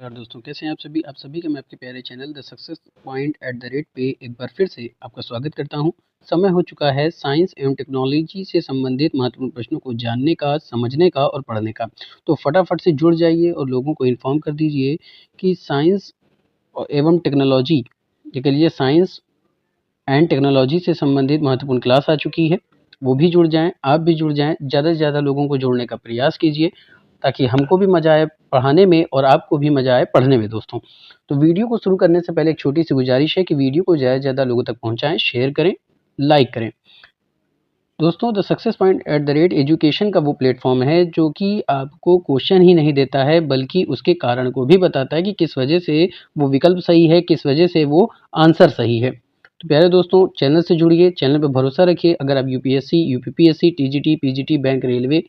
नमस्कार दोस्तों, कैसे हैं आप सभी का मैं आपके प्यारे चैनल द सक्सेस पॉइंट @ पे एक बार फिर से आपका स्वागत करता हूं। समय हो चुका है साइंस एवं टेक्नोलॉजी से संबंधित महत्वपूर्ण प्रश्नों को जानने का, समझने का और पढ़ने का। तो फटाफट से जुड़ जाइए और लोगों को इन्फॉर्म कर दीजिए कि साइंस एवं टेक्नोलॉजी के लिए साइंस एंड टेक्नोलॉजी से संबंधित महत्वपूर्ण क्लास आ चुकी है। वो भी जुड़ जाएं, आप भी जुड़ जाएं, ज़्यादा से ज़्यादा लोगों को जोड़ने का प्रयास कीजिए ताकि हमको भी मज़ा आए पढ़ाने में और आपको भी मज़ा आए पढ़ने में दोस्तों। तो वीडियो को शुरू करने से पहले एक छोटी सी गुजारिश है कि वीडियो को ज़्यादा से ज़्यादा लोगों तक पहुँचाएँ, शेयर करें, लाइक करें। दोस्तों द सक्सेस पॉइंट @ एजुकेशन का वो प्लेटफॉर्म है जो कि आपको क्वेश्चन ही नहीं देता है बल्कि उसके कारण को भी बताता है कि किस वजह से वो विकल्प सही है, किस वजह से वो आंसर सही है। तो प्यारे दोस्तों, चैनल से जुड़िए, चैनल पे भरोसा रखिए। अगर आप UPSC, UPPSC, TGT, PGT, bank, railway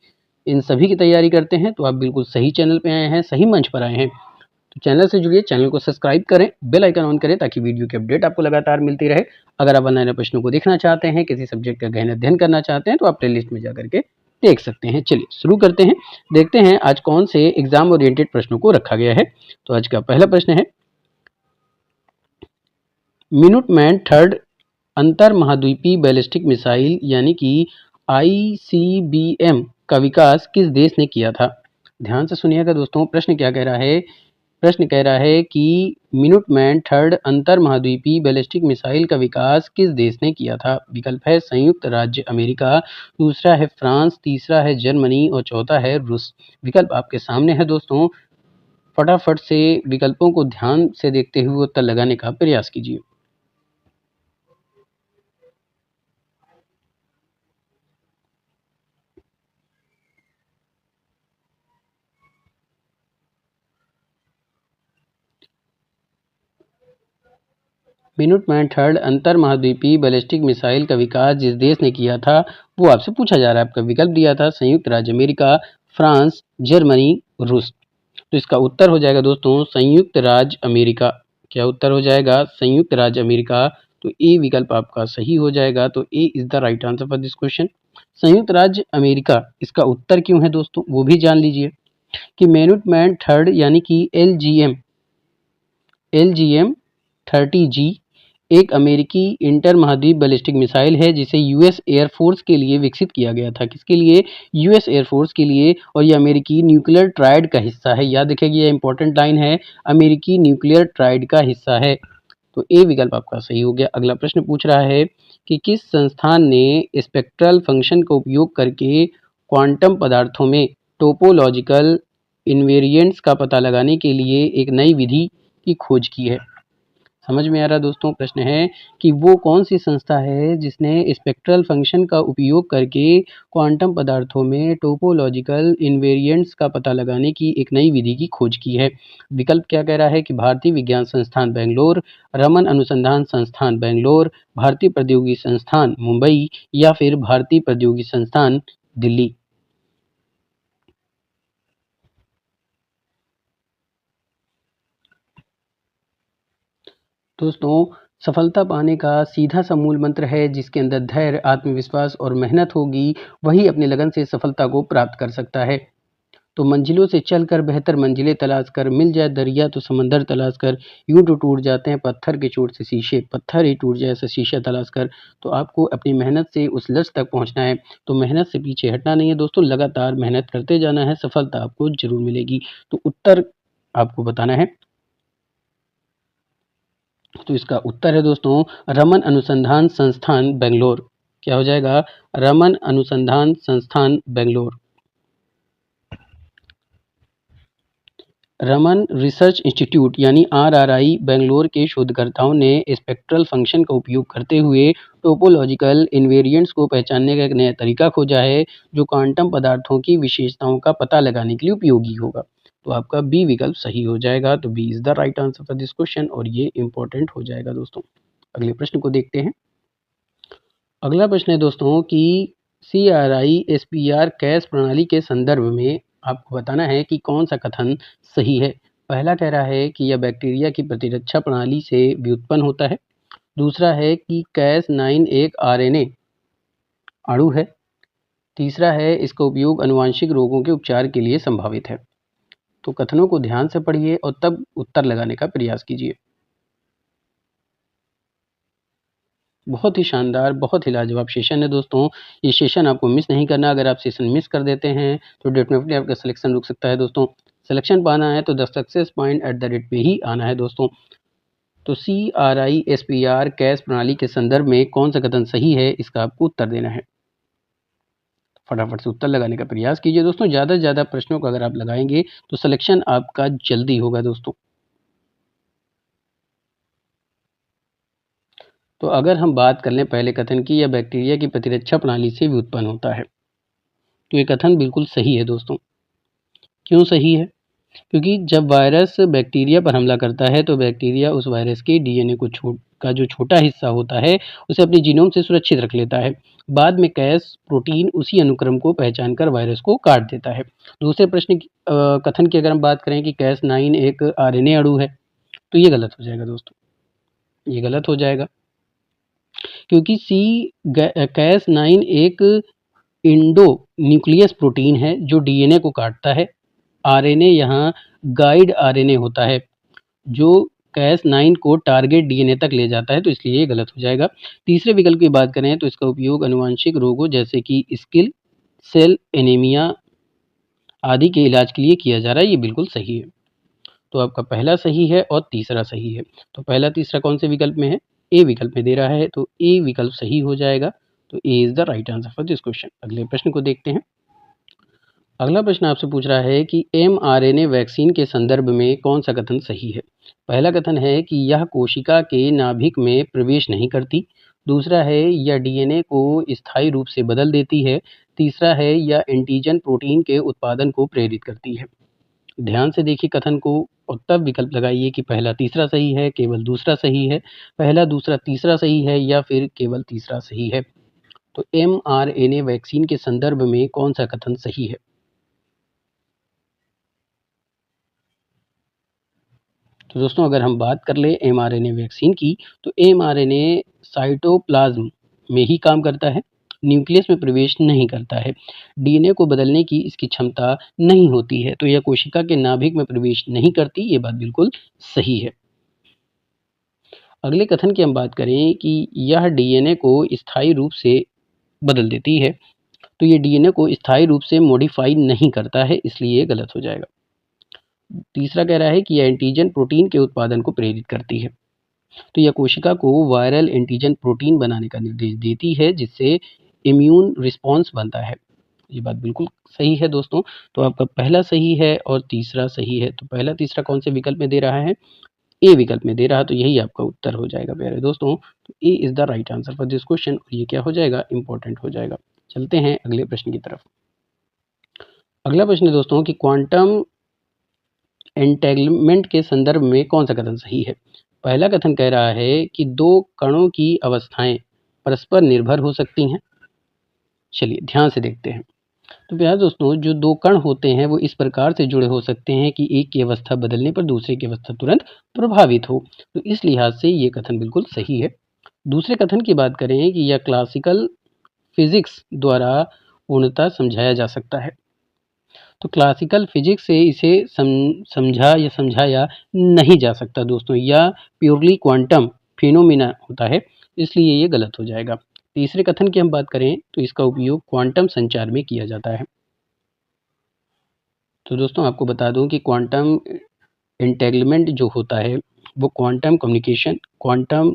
इन सभी की तैयारी करते हैं तो आप बिल्कुल सही चैनल पे आए हैं, सही मंच पर आए हैं। तो चैनल से जुड़िए, चैनल को सब्सक्राइब करें, बेल आइकन ऑन करें ताकि वीडियो की अपडेट आपको लगातार मिलती रहे। अगर आप नए प्रश्नों को देखना चाहते हैं, किसी सब्जेक्ट का गहन अध्ययन करना चाहते हैं तो आप प्लेलिस्ट में जाकर के देख सकते हैं। चलिए शुरू करते हैं, देखते हैं आज कौन से एग्जाम ओरिएंटेड प्रश्नों को रखा गया है। तो आज का पहला प्रश्न है, मिनुटमैन थर्ड अंतर महाद्वीपीय बैलिस्टिक मिसाइल यानी कि ICBM का विकास किस देश ने किया था? ध्यान से सुनिएगा दोस्तों, प्रश्न क्या कह रहा है? प्रश्न कह रहा है कि मिनुटमैन थर्ड अंतर महाद्वीपीय बैलिस्टिक मिसाइल का विकास किस देश ने किया था? विकल्प है संयुक्त राज्य अमेरिका, दूसरा है फ्रांस, तीसरा है जर्मनी और चौथा है रूस। विकल्प आपके सामने है दोस्तों, फटाफट से विकल्पों को ध्यान से देखते हुए उत्तर लगाने का प्रयास कीजिए। मिनुटमैन थर्ड अंतर महाद्वीपीय बैलिस्टिक मिसाइल का विकास जिस देश ने किया था वो आपसे पूछा जा रहा है। आपका विकल्प दिया था संयुक्त राज्य अमेरिका, फ्रांस, जर्मनी, रूस। तो इसका उत्तर हो जाएगा दोस्तों संयुक्त राज्य अमेरिका। क्या उत्तर हो जाएगा? संयुक्त राज्य अमेरिका। तो ए विकल्प आपका सही हो जाएगा। तो A is the right answer for this question, संयुक्त राज्य अमेरिका। इसका उत्तर क्यों है दोस्तों वो भी जान लीजिए कि मिनुटमैन थर्ड यानी कि LGM 30G एक अमेरिकी इंटर महाद्वीप बैलिस्टिक मिसाइल है जिसे यूएस एयरफोर्स के लिए विकसित किया गया था। किसके लिए? यूएस एयरफोर्स के लिए। और यह अमेरिकी न्यूक्लियर ट्रायड का हिस्सा है। याद रखिएगा, यह इंपॉर्टेंट लाइन है, अमेरिकी न्यूक्लियर ट्रायड का हिस्सा है। तो ए विकल्प आपका सही हो गया। अगला प्रश्न पूछ रहा है कि किस संस्थान ने स्पेक्ट्रल फंक्शन का उपयोग करके क्वांटम पदार्थों में टोपोलॉजिकल इन्वेरिएंट्स का पता लगाने के लिए एक नई विधि की खोज की है? समझ में आ रहा दोस्तों? प्रश्न है कि वो कौन सी संस्था है जिसने स्पेक्ट्रल फंक्शन का उपयोग करके क्वांटम पदार्थों में टोपोलॉजिकल इन्वेरिएंट्स का पता लगाने की एक नई विधि की खोज की है? विकल्प क्या कह रहा है कि भारतीय विज्ञान संस्थान बेंगलोर, रमन अनुसंधान संस्थान बेंगलोर, भारतीय प्रौद्योगिकी संस्थान मुंबई या फिर भारतीय प्रौद्योगिकी संस्थान दिल्ली। दोस्तों, सफलता पाने का सीधा सा मूल मंत्र है जिसके अंदर धैर्य, आत्मविश्वास और मेहनत होगी, वही अपनी लगन से सफलता को प्राप्त कर सकता है। तो मंजिलों से चलकर बेहतर मंजिलें तलाश कर, मिल जाए दरिया तो समंदर तलाश कर, यूं तो टूट जाते हैं पत्थर के चोट से शीशे, पत्थर ही टूट जाए ऐसा शीशा तलाश कर। तो आपको अपनी मेहनत से उस लक्ष्य तक पहुंचना है। तो मेहनत से पीछे हटना नहीं है दोस्तों, लगातार मेहनत करते जाना है, सफलता आपको जरूर मिलेगी। तो उत्तर आपको बताना है। तो इसका उत्तर है दोस्तों रमन अनुसंधान संस्थान बेंगलोर। क्या हो जाएगा? रमन अनुसंधान संस्थान बेंगलोर। रमन रिसर्च इंस्टीट्यूट यानी RRI बेंगलोर के शोधकर्ताओं ने स्पेक्ट्रल फंक्शन का उपयोग करते हुए टोपोलॉजिकल इन्वेरिएंट्स को पहचानने का एक नया तरीका खोजा है जो क्वांटम पदार्थों की विशेषताओं का पता लगाने के लिए उपयोगी होगा। तो आपका बी विकल्प सही हो जाएगा। तो B is the right answer for this question और ये इंपॉर्टेंट हो जाएगा दोस्तों। अगले प्रश्न को देखते हैं। अगला प्रश्न है दोस्तों कि CRISPR कैश प्रणाली के संदर्भ में आपको बताना है कि कौन सा कथन सही है। पहला कह रहा है कि यह बैक्टीरिया की प्रतिरक्षा प्रणाली से व्युत्पन्न होता है। दूसरा है कि Cas9 एक RNA अणु है। तीसरा है इसका उपयोग आनुवांशिक रोगों के उपचार के लिए संभावित है। तो कथनों को ध्यान से पढ़िए और तब उत्तर लगाने का प्रयास कीजिए। बहुत ही शानदार, बहुत ही लाजवाब सेशन है दोस्तों। ये सेशन आपको मिस नहीं करना। अगर आप सेशन मिस कर देते हैं तो डेफिनेटली आपका सिलेक्शन रुक सकता है दोस्तों। सिलेक्शन पाना है तो the success point at the rate पे ही आना है दोस्तों। तो CRISPR कैश प्रणाली के संदर्भ में कौन सा कथन सही है, इसका आपको उत्तर देना है। फटाफट से उत्तर लगाने का प्रयास कीजिए दोस्तों। ज़्यादा से ज़्यादा प्रश्नों को अगर आप लगाएंगे तो सिलेक्शन आपका जल्दी होगा दोस्तों। तो अगर हम बात कर लें पहले कथन की, यह बैक्टीरिया की प्रतिरक्षा प्रणाली से भी उत्पन्न होता है, तो ये कथन बिल्कुल सही है दोस्तों। क्यों सही है? क्योंकि जब वायरस बैक्टीरिया पर हमला करता है तो बैक्टीरिया उस वायरस के डीएनए का जो छोटा हिस्सा होता है उसे अपने जीनोम से सुरक्षित रख लेता है। बाद में कैस प्रोटीन उसी अनुक्रम को पहचान कर वायरस को काट देता है। दूसरे प्रश्न की कथन की अगर हम बात करें कि कैस 9 एक आरएनए अणु है, तो ये गलत हो जाएगा दोस्तों। ये गलत हो जाएगा क्योंकि कैस 9 एक इंडो न्यूक्लियस प्रोटीन है जो डीएनए को काटता है। आरएनए यहाँ गाइड आरएनए होता है जो कैस 9 को टारगेट डीएनए तक ले जाता है, तो इसलिए ये गलत हो जाएगा। तीसरे विकल्प की बात करें तो इसका उपयोग आनुवांशिक रोगों जैसे कि स्किल सेल एनीमिया आदि के इलाज के लिए किया जा रहा है, ये बिल्कुल सही है। तो आपका पहला सही है और तीसरा सही है। तो पहला तीसरा कौन से विकल्प में है? ए विकल्प में दे रहा है, तो ए विकल्प सही हो जाएगा। तो A is the right answer for this question. अगले प्रश्न को देखते हैं। अगला प्रश्न आपसे पूछ रहा है कि mRNA वैक्सीन के संदर्भ में कौन सा कथन सही है। पहला कथन है कि यह कोशिका के नाभिक में प्रवेश नहीं करती। दूसरा है यह डीएनए को स्थायी रूप से बदल देती है। तीसरा है यह एंटीजन प्रोटीन के उत्पादन को प्रेरित करती है। ध्यान से देखिए कथन को और तब विकल्प लगाइए कि पहला तीसरा सही है, केवल दूसरा सही है, पहला दूसरा तीसरा सही है या फिर केवल तीसरा सही है। तो mRNA वैक्सीन के संदर्भ में कौन सा कथन सही है? तो दोस्तों अगर हम बात कर लें mRNA वैक्सीन की, तो mRNA साइटोप्लाज्म में ही काम करता है, न्यूक्लियस में प्रवेश नहीं करता है। डीएनए को बदलने की इसकी क्षमता नहीं होती है, तो यह कोशिका के नाभिक में प्रवेश नहीं करती। ये बात बिल्कुल सही है। अगले कथन की हम बात करें कि यह डीएनए को स्थायी रूप से बदल देती है, तो ये डीएनए को स्थायी रूप से मॉडिफाई नहीं करता है, इसलिए ये गलत हो जाएगा। तीसरा कह रहा है कि यह एंटीजन प्रोटीन के उत्पादन को प्रेरित करती है, तो यह कोशिका को वायरल एंटीजन प्रोटीन बनाने का निर्देश देती है जिससे इम्यून रिस्पॉन्स बनता है। ये बात बिल्कुल सही है दोस्तों। तो आपका पहला सही है और तीसरा सही है। तो पहला तीसरा कौन से विकल्प में दे रहा है? ए विकल्प में दे रहा है, तो यही आपका उत्तर हो जाएगा प्यारे दोस्तों। तो A is the right answer for this question और ये क्या हो जाएगा? इंपॉर्टेंट हो जाएगा। चलते हैं अगले प्रश्न की तरफ। अगला प्रश्न है दोस्तों कि क्वांटम एंटेगलमेंट के संदर्भ में कौन सा कथन सही है। पहला कथन कह रहा है कि दो कणों की अवस्थाएं परस्पर निर्भर हो सकती हैं। चलिए ध्यान से देखते हैं। तो प्यारे दोस्तों जो दो कण होते हैं वो इस प्रकार से जुड़े हो सकते हैं कि एक की अवस्था बदलने पर दूसरे की अवस्था तुरंत प्रभावित हो, तो इस लिहाज से ये कथन बिल्कुल सही है। दूसरे कथन की बात करें कि यह क्लासिकल फिजिक्स द्वारा पूर्णतः समझाया जा सकता है, तो क्लासिकल फिजिक्स से इसे समझा या समझाया नहीं जा सकता दोस्तों, या प्योरली क्वांटम फिनोमिना होता है, इसलिए ये गलत हो जाएगा। तीसरे कथन की हम बात करें तो इसका उपयोग क्वांटम संचार में किया जाता है। तो दोस्तों आपको बता दूं कि क्वांटम एंटेगलमेंट जो होता है वो क्वांटम कम्युनिकेशन, क्वांटम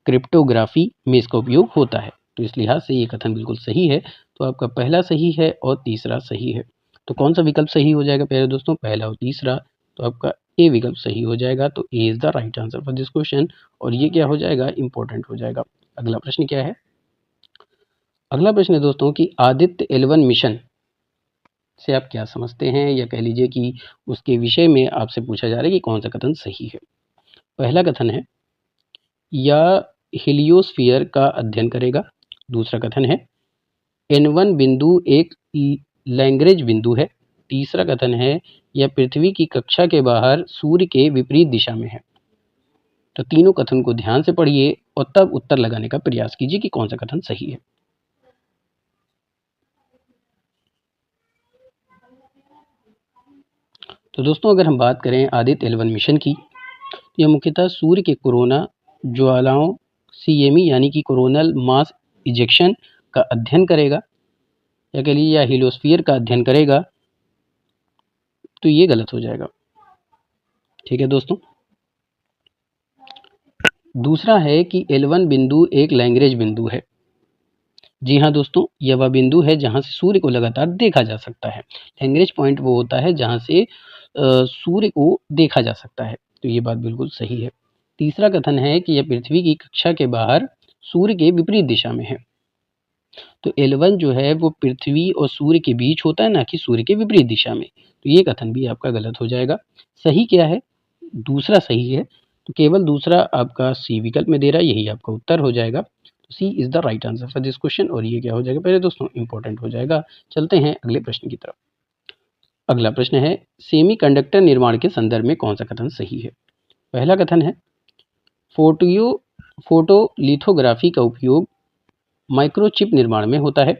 क्रिप्टोग्राफी में इसका उपयोग होता है, तो इस लिहाज से ये कथन बिल्कुल सही है। तो आपका पहला सही है और तीसरा सही है। तो कौन सा विकल्प सही हो जाएगा प्यारे दोस्तों? पहला और तीसरा। तो आपका ए विकल्प सही हो जाएगा। तो A is the right answer for this question और ये क्या हो जाएगा? इंपॉर्टेंट हो जाएगा। अगला प्रश्न क्या है? अगला प्रश्न है दोस्तों कि आदित्य L1 मिशन से आप क्या समझते हैं, या कह लीजिए कि उसके विषय में आपसे पूछा जा रहा है कि कौन सा कथन सही है। पहला कथन है या हीलियोस्फीयर का अध्ययन करेगा। दूसरा कथन है N1 बिंदु एक लैग्रेंज बिंदु है। तीसरा कथन है यह पृथ्वी की कक्षा के बाहर सूर्य के विपरीत दिशा में है। तो तीनों कथन को ध्यान से पढ़िए और तब उत्तर लगाने का प्रयास कीजिए कि कौन सा कथन सही है। तो दोस्तों अगर हम बात करें आदित्य L1 मिशन की, तो यह मुख्यतः सूर्य के कोरोना ज्वालाओं CME यानी कि कोरोनल मास इजेक्शन का अध्ययन करेगा, या कह लीजिए या हीलियोस्फीयर का अध्ययन करेगा, तो ये गलत हो जाएगा। ठीक है दोस्तों। दूसरा है कि L1 बिंदु एक लैग्रेंज बिंदु है। जी हाँ दोस्तों, यह वह बिंदु है जहाँ से सूर्य को लगातार देखा जा सकता है। लैग्रेंज पॉइंट वो होता है जहाँ से सूर्य को देखा जा सकता है, तो ये बात बिल्कुल सही है। तीसरा कथन है कि यह पृथ्वी की कक्षा के बाहर सूर्य के विपरीत दिशा में है। तो L1 जो है वो पृथ्वी और सूर्य के बीच होता है, ना कि सूर्य के विपरीत दिशा में। तो ये कथन भी आपका गलत हो जाएगा। सही क्या है? दूसरा सही है, तो केवल दूसरा आपका सी विकल्प में दे रहा है, यही आपका उत्तर हो जाएगा। तो C is the right answer for this question. और ये क्या हो जाएगा पहले दोस्तों, इंपॉर्टेंट हो जाएगा। चलते हैं अगले प्रश्न की तरफ। अगला प्रश्न है, सेमीकंडक्टर निर्माण के संदर्भ में कौन सा कथन सही है? पहला कथन है, फोटोलिथोग्राफी का उपयोग माइक्रोचिप निर्माण में होता है।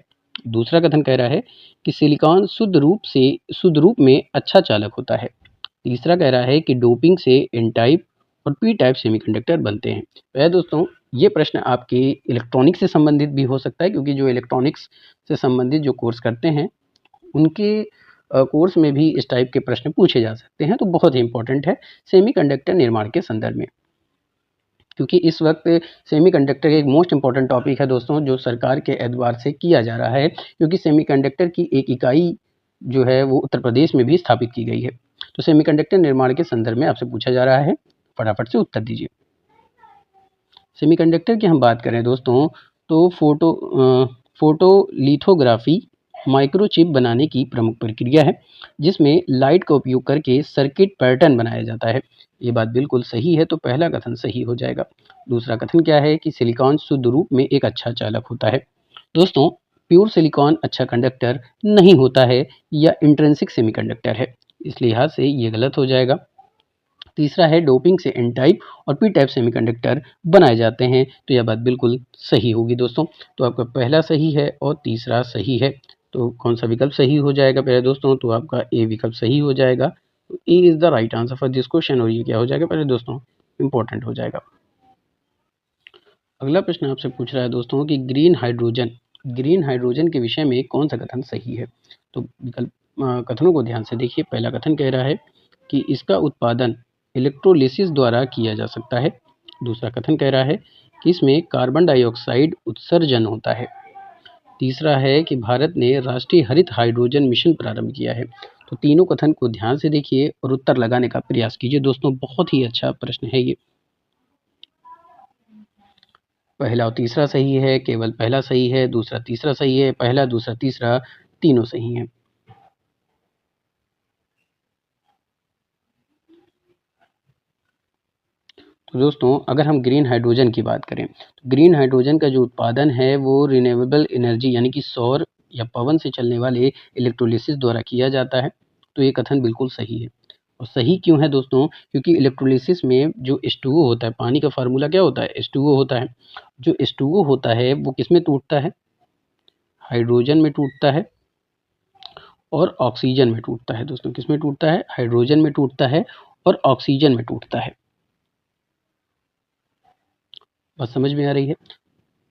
दूसरा कथन कह रहा है कि सिलिकॉन शुद्ध रूप में अच्छा चालक होता है। तीसरा कह रहा है कि डोपिंग से एन टाइप और पी टाइप सेमीकंडक्टर बनते हैं। वह दोस्तों ये प्रश्न आपके इलेक्ट्रॉनिक्स से संबंधित भी हो सकता है, क्योंकि जो इलेक्ट्रॉनिक्स से संबंधित जो कोर्स करते हैं उनके कोर्स में भी इस टाइप के प्रश्न पूछे जा सकते हैं। तो बहुत ही इंपॉर्टेंट है सेमीकंडक्टर निर्माण के संदर्भ में, क्योंकि इस वक्त सेमीकंडक्टर एक मोस्ट इंपॉर्टेंट टॉपिक है दोस्तों, जो सरकार के एतबार से किया जा रहा है, क्योंकि सेमीकंडक्टर की एक इकाई जो है वो उत्तर प्रदेश में भी स्थापित की गई है। तो सेमीकंडक्टर निर्माण के संदर्भ में आपसे पूछा जा रहा है, फटाफट से उत्तर दीजिए। सेमीकंडक्टर की हम बात करें दोस्तों, तो फोटोलिथोग्राफी माइक्रोचिप बनाने की प्रमुख प्रक्रिया है, जिसमें लाइट का उपयोग करके सर्किट पैटर्न बनाया जाता है। ये बात बिल्कुल सही है, तो पहला कथन सही हो जाएगा। दूसरा कथन क्या है कि सिलिकॉन शुद्ध रूप में एक अच्छा चालक होता है। दोस्तों प्योर सिलिकॉन अच्छा कंडक्टर नहीं होता है, या इंट्रिंसिक सेमीकंडक्टर है, इस लिहाज से ये गलत हो जाएगा। तीसरा है डोपिंग से एन टाइप और पी टाइप सेमीकंडक्टर बनाए जाते हैं, तो यह बात बिल्कुल सही होगी दोस्तों। तो आपका पहला सही है और तीसरा सही है। तो कौन सा विकल्प सही हो जाएगा पहले दोस्तों? तो आपका ए विकल्प सही हो जाएगा। तो A is the right answer for this question. और ये क्या हो जाएगा पहले दोस्तों, इंपॉर्टेंट हो जाएगा। अगला प्रश्न आपसे पूछ रहा है दोस्तों कि ग्रीन हाइड्रोजन के विषय में कौन सा कथन सही है? तो विकल्प कथनों को ध्यान से देखिए। पहला कथन कह रहा है कि इसका उत्पादन इलेक्ट्रोलिसिस द्वारा किया जा सकता है। दूसरा कथन कह रहा है कि इसमें कार्बन डाइऑक्साइड उत्सर्जन होता है। तीसरा है कि भारत ने राष्ट्रीय हरित हाइड्रोजन मिशन प्रारंभ किया है। तो तीनों कथन को ध्यान से देखिए और उत्तर लगाने का प्रयास कीजिए दोस्तों। बहुत ही अच्छा प्रश्न है ये। पहला और तीसरा सही है, केवल पहला सही है। दूसरा तीसरा सही है, पहला दूसरा तीसरा तीनों सही हैं। तो दोस्तों अगर हम ग्रीन हाइड्रोजन की बात करें, तो ग्रीन हाइड्रोजन का जो उत्पादन है वो रिन्यूएबल एनर्जी यानी कि सौर या पवन से चलने वाले इलेक्ट्रोलिसिस द्वारा किया जाता है। तो ये कथन बिल्कुल सही है। और सही क्यों है दोस्तों? क्योंकि इलेक्ट्रोलिसिस में जो H2O होता है, पानी का फार्मूला क्या होता है? H2O होता है। जो H2O होता है वो किस में टूटता है? हाइड्रोजन में टूटता है और ऑक्सीजन में टूटता है। दोस्तों किस में टूटता है? हाइड्रोजन में टूटता है और ऑक्सीजन में टूटता है। बात समझ में आ रही है?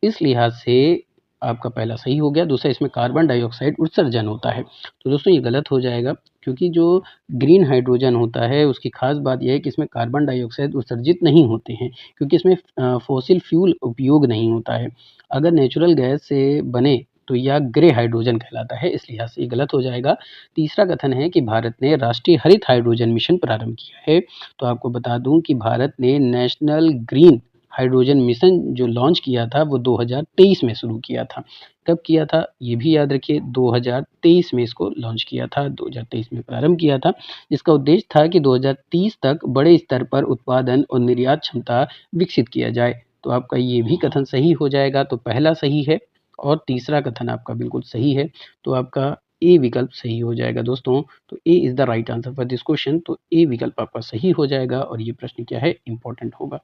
इस लिहाज से आपका पहला सही हो गया। दूसरा, इसमें कार्बन डाइऑक्साइड उत्सर्जन होता है। तो दोस्तों ये गलत हो जाएगा, क्योंकि जो ग्रीन हाइड्रोजन होता है उसकी खास बात यह है कि इसमें कार्बन डाइऑक्साइड उत्सर्जित नहीं होते हैं, क्योंकि इसमें फॉसिल फ्यूल उपयोग नहीं होता है। अगर नेचुरल गैस से बने तो यह ग्रे हाइड्रोजन कहलाता है, इस लिहाज से ये गलत हो जाएगा। तीसरा कथन है कि भारत ने राष्ट्रीय हरित हाइड्रोजन मिशन प्रारंभ किया है। तो आपको बता दूं कि भारत ने नेशनल ग्रीन हाइड्रोजन मिशन जो लॉन्च किया था वो 2023 में शुरू किया था। कब किया था ये भी याद रखिए, 2023 में इसको लॉन्च किया था, 2023 में प्रारंभ किया था। जिसका उद्देश्य था कि 2030 तक बड़े स्तर पर उत्पादन और निर्यात क्षमता विकसित किया जाए। तो आपका ये भी कथन सही हो जाएगा। तो पहला सही है और तीसरा कथन आपका बिल्कुल सही है। तो आपका ए विकल्प सही हो जाएगा दोस्तों। तो A is the right answer for this question. तो ए विकल्प आपका सही हो जाएगा और ये प्रश्न क्या है, इंपॉर्टेंट होगा।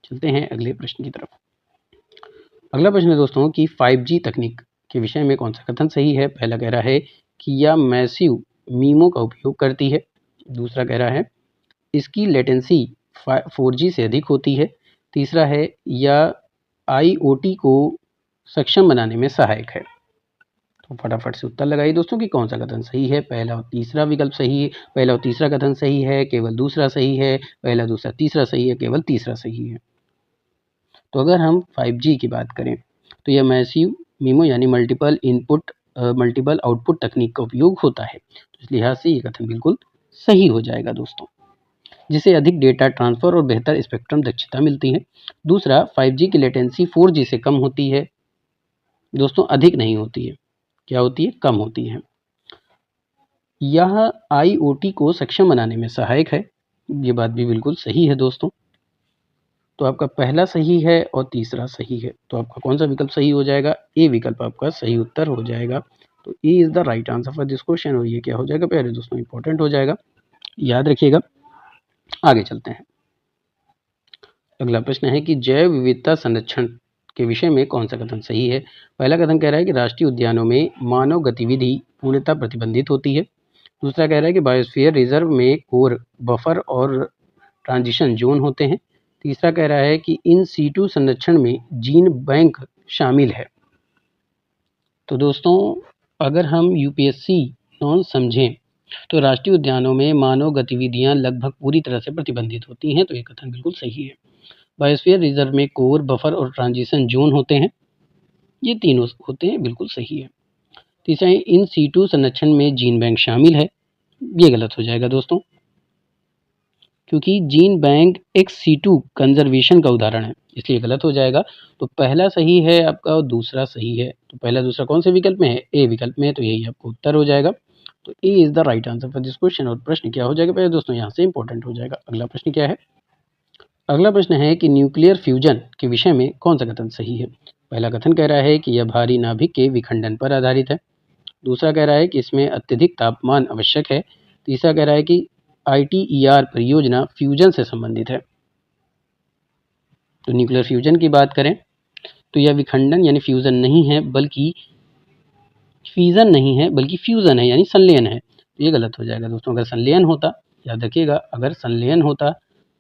चलते हैं अगले प्रश्न की तरफ। अगला प्रश्न है दोस्तों कि 5G तकनीक के विषय में कौन सा कथन सही है? पहला कह रहा है कि यह मैसिव मीमो का उपयोग करती है। दूसरा कह रहा है इसकी लेटेंसी 4G से अधिक होती है। तीसरा है या IoT को सक्षम बनाने में सहायक है। तो फटाफट से उत्तर लगाइए दोस्तों कि कौन सा कथन सही है। पहला और तीसरा विकल्प सही है, पहला और तीसरा कथन सही है, केवल दूसरा सही है, पहला दूसरा तीसरा सही है, केवल तीसरा सही है। तो अगर हम 5G की बात करें तो यह मैसिव मीमो यानी मल्टीपल आउटपुट तकनीक का उपयोग होता है। तो इस लिहाज से ये कथन बिल्कुल सही हो जाएगा दोस्तों, जिससे अधिक डेटा ट्रांसफर और बेहतर स्पेक्ट्रम दक्षता मिलती है। दूसरा, 5G की लेटेंसी 4G से कम होती है दोस्तों, अधिक नहीं होती है। क्या होती है? कम होती है। यह IoT को सक्षम बनाने में सहायक है। ये बात भी बिल्कुल सही है दोस्तों। तो आपका पहला सही है और तीसरा सही है। तो आपका कौन सा विकल्प सही हो जाएगा? ए विकल्प आपका सही उत्तर हो जाएगा। तो A is the right answer for this question. और ये क्या हो जाएगा प्यारे दोस्तों? इंपॉर्टेंट हो जाएगा, याद रखिएगा। आगे चलते हैं। अगला प्रश्न है कि जैव विविधता संरक्षण के विषय में कौन सा कथन सही है। पहला कथन कह रहा है कि राष्ट्रीय उद्यानों में मानव गतिविधि पूर्णतः प्रतिबंधित होती है। दूसरा कह रहा है कि बायोस्फीयर रिजर्व में कोर, बफर और ट्रांजिशन जोन होते हैं। तीसरा कह रहा है कि इन सीटू संरक्षण में जीन बैंक शामिल है। तो दोस्तों अगर हम यूपीएससी नॉन समझें तो राष्ट्रीय उद्यानों में मानव गतिविधियां लगभग पूरी तरह से प्रतिबंधित होती हैं। तो ये कथन बिल्कुल सही है। बायोस्फीयर रिजर्व में कोर, बफर और ट्रांजिशन जोन होते हैं। ये तीनों होते हैं, बिल्कुल सही है। तीसरा है इन सीटू संरक्षण में जीन बैंक शामिल है। ये गलत हो जाएगा दोस्तों, क्योंकि जीन बैंक एक सीटू कंजर्वेशन का उदाहरण है, इसलिए गलत हो जाएगा। तो पहला सही है आपका और दूसरा सही है। तो पहला दूसरा कौन से विकल्प में है? ए विकल्प में है। तो यही आपका उत्तर हो जाएगा। तो A is the right answer for this question. और प्रश्न क्या हो जाएगा पहले दोस्तों? यहाँ से इंपॉर्टेंट हो जाएगा। अगला प्रश्न क्या है? अगला प्रश्न है कि न्यूक्लियर फ्यूजन के विषय में कौन सा कथन सही है। पहला कथन कह रहा है कि यह भारी नाभिक के विखंडन पर आधारित है। दूसरा कह रहा है कि इसमें अत्यधिक तापमान आवश्यक है। तीसरा कह रहा है कि ITER परियोजना फ्यूजन से संबंधित है। तो न्यूक्लियर फ्यूजन की बात करें तो यह विखंडन यानी फ्यूजन नहीं है, बल्कि फीजन नहीं है, बल्कि फ्यूजन है यानी संलयन है। तो ये गलत हो जाएगा दोस्तों। अगर संलयन होता, याद रखिएगा, अगर संलयन होता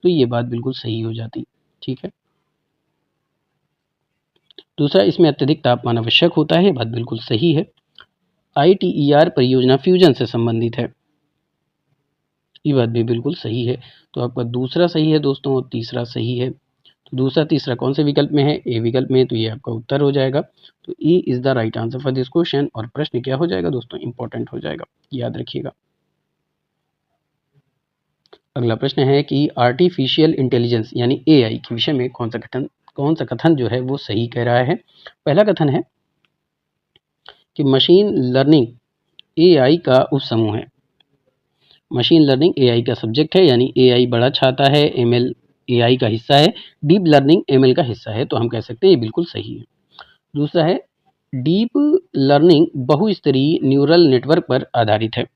तो ये बात बिल्कुल सही हो जाती। ठीक है। दूसरा, इसमें अत्यधिक तापमान आवश्यक होता है, बात बिल्कुल सही है। ITER परियोजना फ्यूजन से संबंधित है, ये बात भी बिल्कुल सही है। तो आपका दूसरा सही है दोस्तों और तीसरा सही है। तो दूसरा तीसरा कौन से विकल्प में है? ए विकल्प में। तो ये आपका उत्तर हो जाएगा। तो A is the right answer for this question. और प्रश्न क्या हो जाएगा दोस्तों? इंपॉर्टेंट हो जाएगा, याद रखिएगा। अगला प्रश्न है कि आर्टिफिशियल इंटेलिजेंस यानी AI के विषय में कौन सा कथन जो है वो सही कह रहा है। पहला कथन है कि मशीन लर्निंग AI का उपसमूह है। मशीन लर्निंग AI का सब्जेक्ट है, यानी AI बड़ा छाता है, ML AI का हिस्सा है, डीप लर्निंग ML का हिस्सा है। तो हम कह सकते हैं ये बिल्कुल सही है। दूसरा है डीप लर्निंग बहुस्तरीय न्यूरल नेटवर्क पर आधारित है।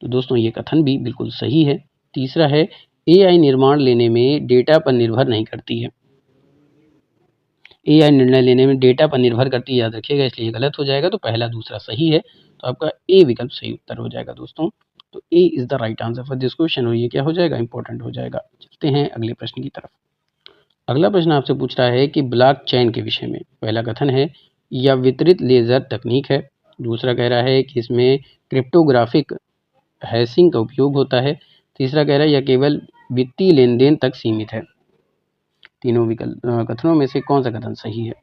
तो दोस्तों ये कथन भी बिल्कुल सही है। तीसरा है AI निर्माण लेने में डेटा पर निर्भर नहीं करती है। AI निर्णय लेने में डेटा पर निर्भर करती है, याद रखिएगा, इसलिए गलत हो जाएगा। तो पहला दूसरा सही है। तो आपका ए विकल्प सही उत्तर हो जाएगा दोस्तों। तो A is the right answer for this question. और ये क्या हो जाएगा? इंपॉर्टेंट हो जाएगा। चलते हैं अगले प्रश्न की तरफ। अगला प्रश्न आपसे पूछ रहा है कि ब्लॉकचेन के विषय में। पहला कथन है यह वितरित लेजर तकनीक है। दूसरा कह रहा है कि इसमें क्रिप्टोग्राफिक हैशिंग का उपयोग होता है। तीसरा कह रहा है यह केवल वित्तीय लेन देन तक सीमित है। तीनों विकल्प कथनों में से कौन सा कथन सही है?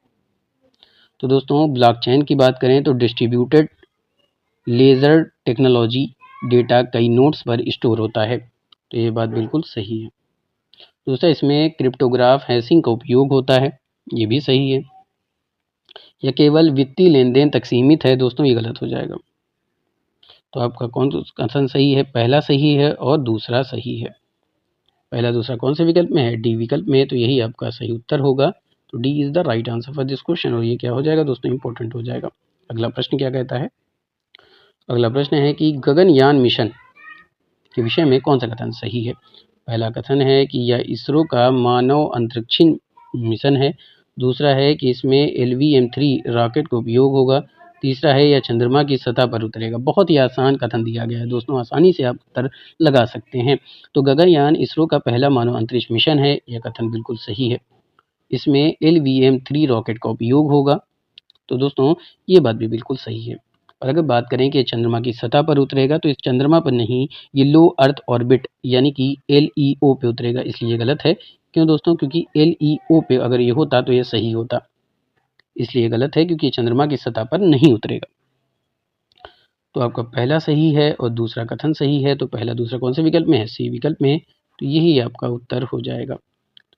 तो दोस्तों ब्लॉकचेन की बात करें तो डिस्ट्रीब्यूटेड लेजर टेक्नोलॉजी डेटा कई नोड्स पर स्टोर होता है। तो ये बात बिल्कुल सही है। दूसरा, इसमें क्रिप्टोग्राफ हैशिंग का उपयोग होता है, ये भी सही है। यह केवल वित्तीय लेन देन तक सीमित है, दोस्तों ये गलत हो जाएगा। तो आपका कौन सा कथन सही है? पहला सही है और दूसरा सही है। पहला दूसरा कौन से विकल्प में है? डी विकल्प में। तो यही आपका सही उत्तर होगा। तो D is the right answer for this question. और ये क्या हो जाएगा दोस्तों? इंपॉर्टेंट हो जाएगा। अगला प्रश्न क्या कहता है? अगला प्रश्न है कि गगनयान मिशन के विषय में कौन सा कथन सही है। पहला कथन है कि यह इसरो का मानव अंतरिक्ष मिशन है। दूसरा है कि इसमें LVM-3 रॉकेट का उपयोग होगा। तीसरा है यह चंद्रमा की सतह पर उतरेगा। बहुत ही आसान कथन दिया गया है दोस्तों, आसानी से आप उत्तर लगा सकते हैं। तो गगनयान इसरो का पहला मानव अंतरिक्ष मिशन है, यह कथन बिल्कुल सही है। इसमें LVM-3 रॉकेट का उपयोग होगा। तो दोस्तों ये बात भी बिल्कुल सही है। और अगर बात करें कि चंद्रमा की सतह पर उतरेगा, तो इस चंद्रमा पर नहीं, ये लो अर्थ ऑर्बिट यानी कि LEO पे उतरेगा, इसलिए गलत है। क्यों दोस्तों? क्योंकि LEO पे अगर ये होता तो ये सही होता, इसलिए गलत है क्योंकि चंद्रमा की सतह पर नहीं उतरेगा। तो आपका पहला सही है और दूसरा कथन सही है। तो पहला दूसरा कौन से विकल्प में है? सी विकल्प में है। तो यही आपका उत्तर हो जाएगा।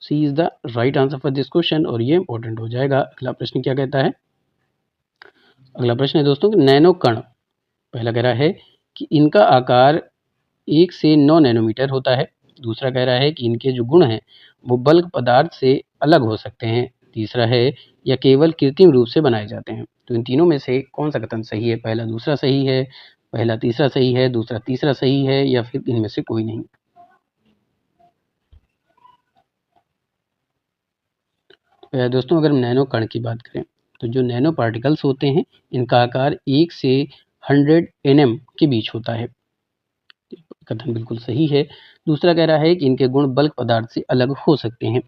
C is the right answer for this question और ये इंपॉर्टेंट हो जाएगा। अगला प्रश्न क्या कहता है? अगला प्रश्न है दोस्तों कि नैनो कण, पहला कह रहा है कि इनका आकार 1 से 9 नैनोमीटर होता है। दूसरा कह रहा है कि इनके जो गुण हैं वो बल्क पदार्थ से अलग हो सकते हैं। तीसरा है या केवल कृत्रिम रूप से बनाए जाते हैं। तो इन तीनों में से कौन सा कथन सही है? पहला दूसरा सही है, पहला तीसरा सही है, दूसरा तीसरा सही है, या फिर इनमें से कोई नहीं? तो दोस्तों अगर हम नैनो कण की बात करें, तो जो नैनो पार्टिकल्स होते हैं इनका आकार 1 से 100 nm के बीच होता है। कथन बिल्कुल सही है। दूसरा कह रहा है कि इनके गुण बल्क पदार्थ से अलग हो सकते हैं।